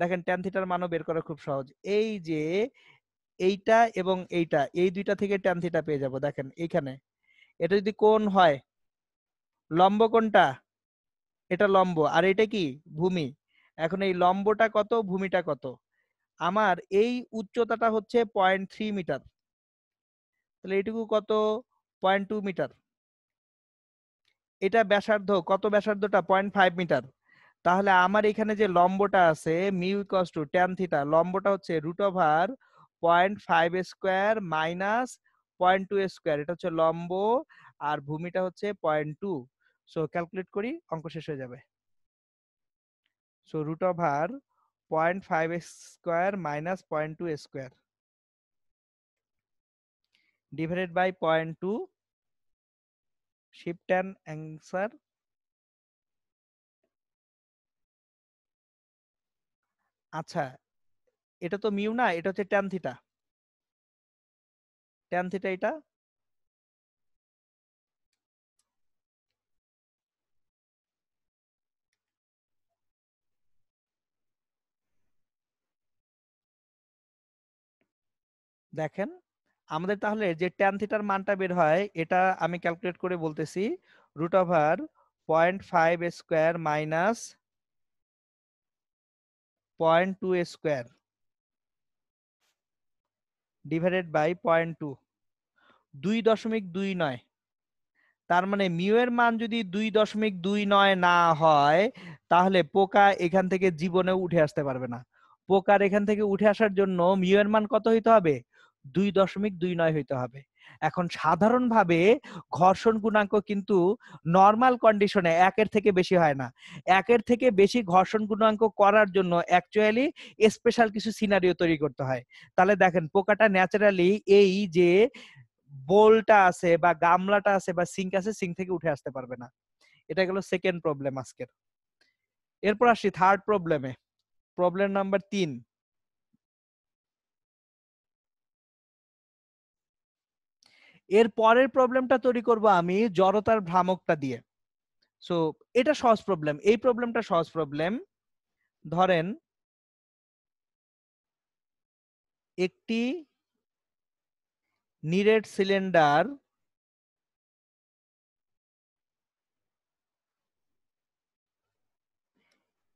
দেখেন ট্যান থিটার মানও বের করা খুব সহজ, এই যে এইটা এবং এইটা, এই দুইটা থেকে ট্যান থিটা পেয়ে যাব। দেখেন এইখানে এটা যদি কোণ হয়, লম্ব কোণটা এটা লম্ব আর এটা কি ভূমি। এখন এই লম্বটা কত ভূমিটা কত, আমার এই উচ্চতাটা হচ্ছে 0.3 মিটার, তাহলে এইটুকু কত 0.2 মিটার। এটা ব্যাসার্ধ কত, ব্যাসার্ধটা 0.5 মিটার। তাহলে আমার এখানে যে লম্বটা আছে mu equals to tan theta, লম্বটা হচ্ছে root over 0.5 square minus 0.2 square, এটা হচ্ছে লম্ব, আর ভূমিটা হচ্ছে 0.2। সো ক্যালকুলেট করি, অঙ্ক শেষ হয়ে যাবে। So root over 0.5 square minus 0.2 square divided by 0.2, shift tan answer. আচ্ছা এটা তো মিউ না, এটা হচ্ছে ট্যান থিটা, ট্যান থিটা এটা। দেখেন আমাদের তাহলে যে ট্যান থিটার মানটা বের হয়, এটা আমি ক্যালকুলেট করে বলতেছি, root over 0.5 square minus 0.2 square divided by 0.2, 2.29। তার মানে মিউ এর মান যদি 2.29 না হয়, তাহলে পোকা এখান থেকে জীবনেও উঠে আসতে পারবে না। পোকার এখান থেকে উঠে আসার জন্য মিউ এর মান কত হইতে হবে, 2.29 হইতে হবে। এখন সাধারণভাবে ঘর্ষণ গুণাঙ্ক কিন্তু নর্মাল কন্ডিশনে একের থেকে বেশি হয় না। একের থেকে বেশি ঘর্ষণ গুণাঙ্ক করার জন্য অ্যাকচুয়ালি স্পেশাল কিছু সিনারিও তৈরি করতে হয়। তাহলে দেখেন পোকাটা ন্যাচারালি এই যে বোলটা আছে বা গামলাটা আছে বা সিঙ্ক আছে, সিঙ্ক থেকে উঠে আসতে পারবে না। এটা গেল সেকেন্ড প্রবলেম আজকের। এরপর আসি থার্ড প্রবলেমে, প্রবলেম নাম্বার 3। এর পরের প্রবলেমটা তৈরি করব আমি জড়তার ভ্রামকটা দিয়ে। সো এটা সহজ প্রবলেম, এই প্রবলেমটা সহজ প্রবলেম। ধরেন একটি নিরেট সিলিন্ডার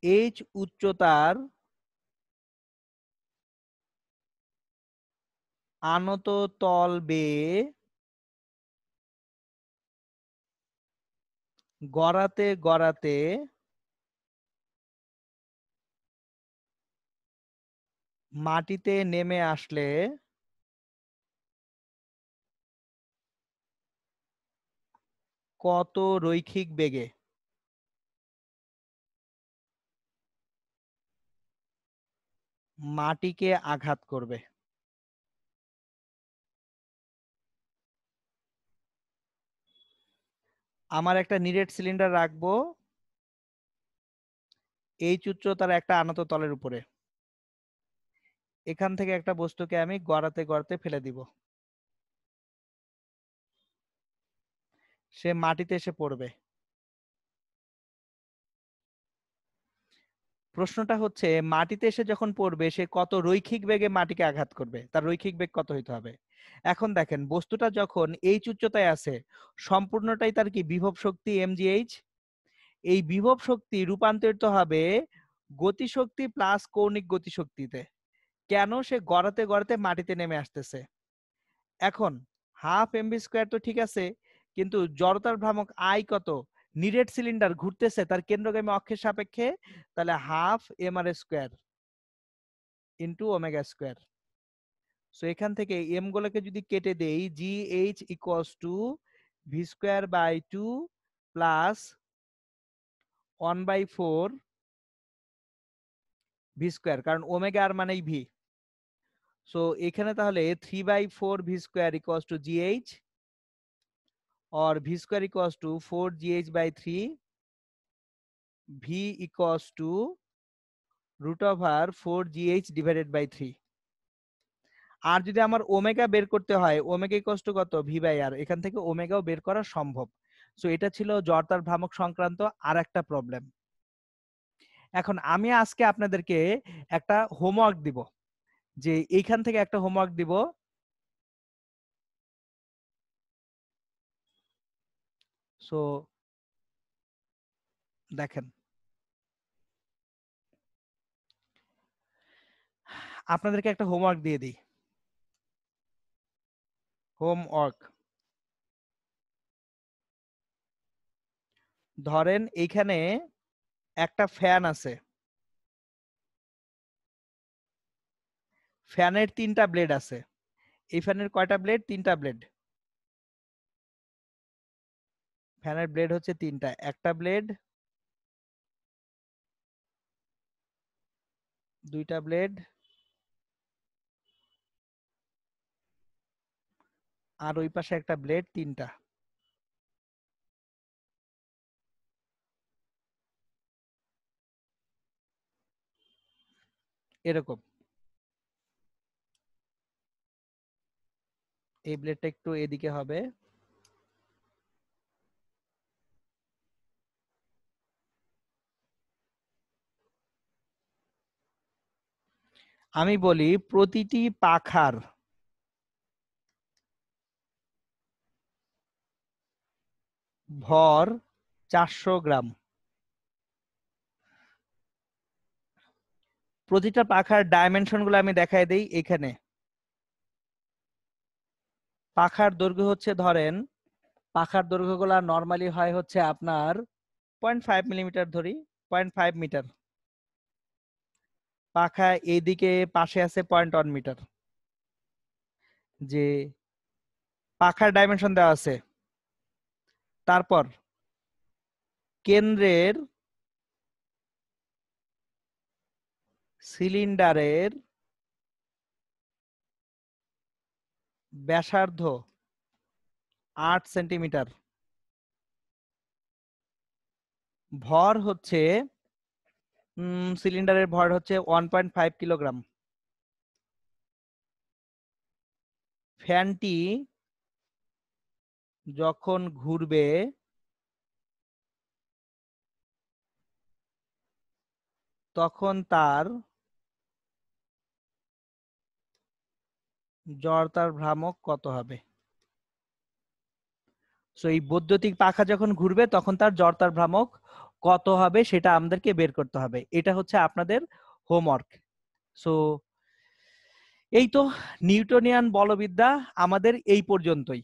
এইচ উচ্চতার আনত তল বেয়ে গড়াতে গড়াতে মাটিতে নেমে আসলে কত রৈখিক বেগে মাটিকে আঘাত করবে। আমার একটা নিরেট সিলিন্ডার রাখবো এইচ উচ্চতার একটা আনত তলের উপরে, এখান থেকে একটা বস্তুকে আমি গড়াতে গড়াতে ফেলে দিব, সে মাটিতে এসে পড়বে। প্রশ্নটা হচ্ছে মাটিতে এসে যখন পড়বে সে কত রৈখিক বেগে মাটিকে আঘাত করবে, তার রৈখিক বেগ কত হইতে হবে। এখন দেখেন বস্তুটা যখন এইচ উচ্চতায় আছে সম্পূর্ণটাই তার কি বিভব শক্তি mgh, এই বিভব শক্তি রূপান্তরিত হবে গতিশক্তি প্লাস কৌণিক গতিশক্তিতে। কেন? সে গড়াতে গড়াতে মাটিতে নেমে আসতেছে। এখন হাফ এমভি স্কোয়ার তো ঠিক আছে, কিন্তু জড়তার ভ্রামক আই কত? নিরেট সিলিন্ডার ঘুরতেছে তার কেন্দ্রগামী অক্ষের সাপেক্ষে, তাহলে half M R square into omega square. So এখান থেকে এম গুলোকে যদি কেটে দেই, G H equals to V square by 2 plus 1/4 V square, কারণ ওমেগা আর মানেই ভি। সো এখানে তাহলে 3/4 V square equals to G H, or v square equals to 4gh by 3, v equals to root over 4gh divided by 3। আর যদি আমার omega বের করতে হয়, omega equals to কত? ভি বাই আর। এখান থেকে ওমেগাও বের করা সম্ভব। সো এটা ছিল জড়তার ভ্রামক সংক্রান্ত আর একটা প্রবলেম। এখন আমি আজকে আপনাদেরকে একটা হোমওয়ার্ক দিব, যে এইখান থেকে একটা হোমওয়ার্ক দিব। সো দেখেন, আপনাদেরকে একটা হোমওয়ার্ক দিয়ে দিই। হোমওয়ার্ক, ধরেন এইখানে একটা ফ্যান আছে, ফ্যানের 3টা ব্লেড আছে। এই ফ্যানের কয়টা ব্লেড? 3টা ব্লেড। ফ্যানের ব্লেড হচ্ছে 3টা, একটা ব্লেড, 2টা ব্লেড, আর ওই পাশে একটা ব্লেড, 3টা। এরকম। এই ব্লেডটা একটু এদিকে হবে। আমি বলি প্রতিটি পাখার ভর 400 গ্রাম। প্রতিটা পাখার ডাইমেনশন গুলো আমি দেখাই দেই এখানে। পাখার দৈর্ঘ্য হচ্ছে, ধরেন পাখার দৈর্ঘ্যগুলো নরমালি হয় হচ্ছে আপনার 0.5 মিলিমিটার, ধরি 0.5 মিটার। পাখা এইদিকে পাশে আছে 0.1 মিটার। যে পাখার ডাইমেনশন দেওয়া আছে। তারপর কেন্দ্রের সিলিন্ডারের ব্যাসার্ধ 8 সেন্টিমিটার। ভর হচ্ছে সিলিন্ডারের ভর হচ্ছে 1.5 কিলোগ্রাম। ফ্যানটি যখন ঘুরবে তখন তার জড়তার ভ্রামক কত হবে? সো এই বৈদ্যুতিক পাখা যখন ঘুরবে তখন তার জড়তার ভ্রামক কত হবে সেটা আমাদেরকে বের করতে হবে। এটা হচ্ছে আপনাদের হোমওয়ার্ক। সো এই তো নিউটনিয়ান বলবিদ্যা আমাদের এই পর্যন্তই।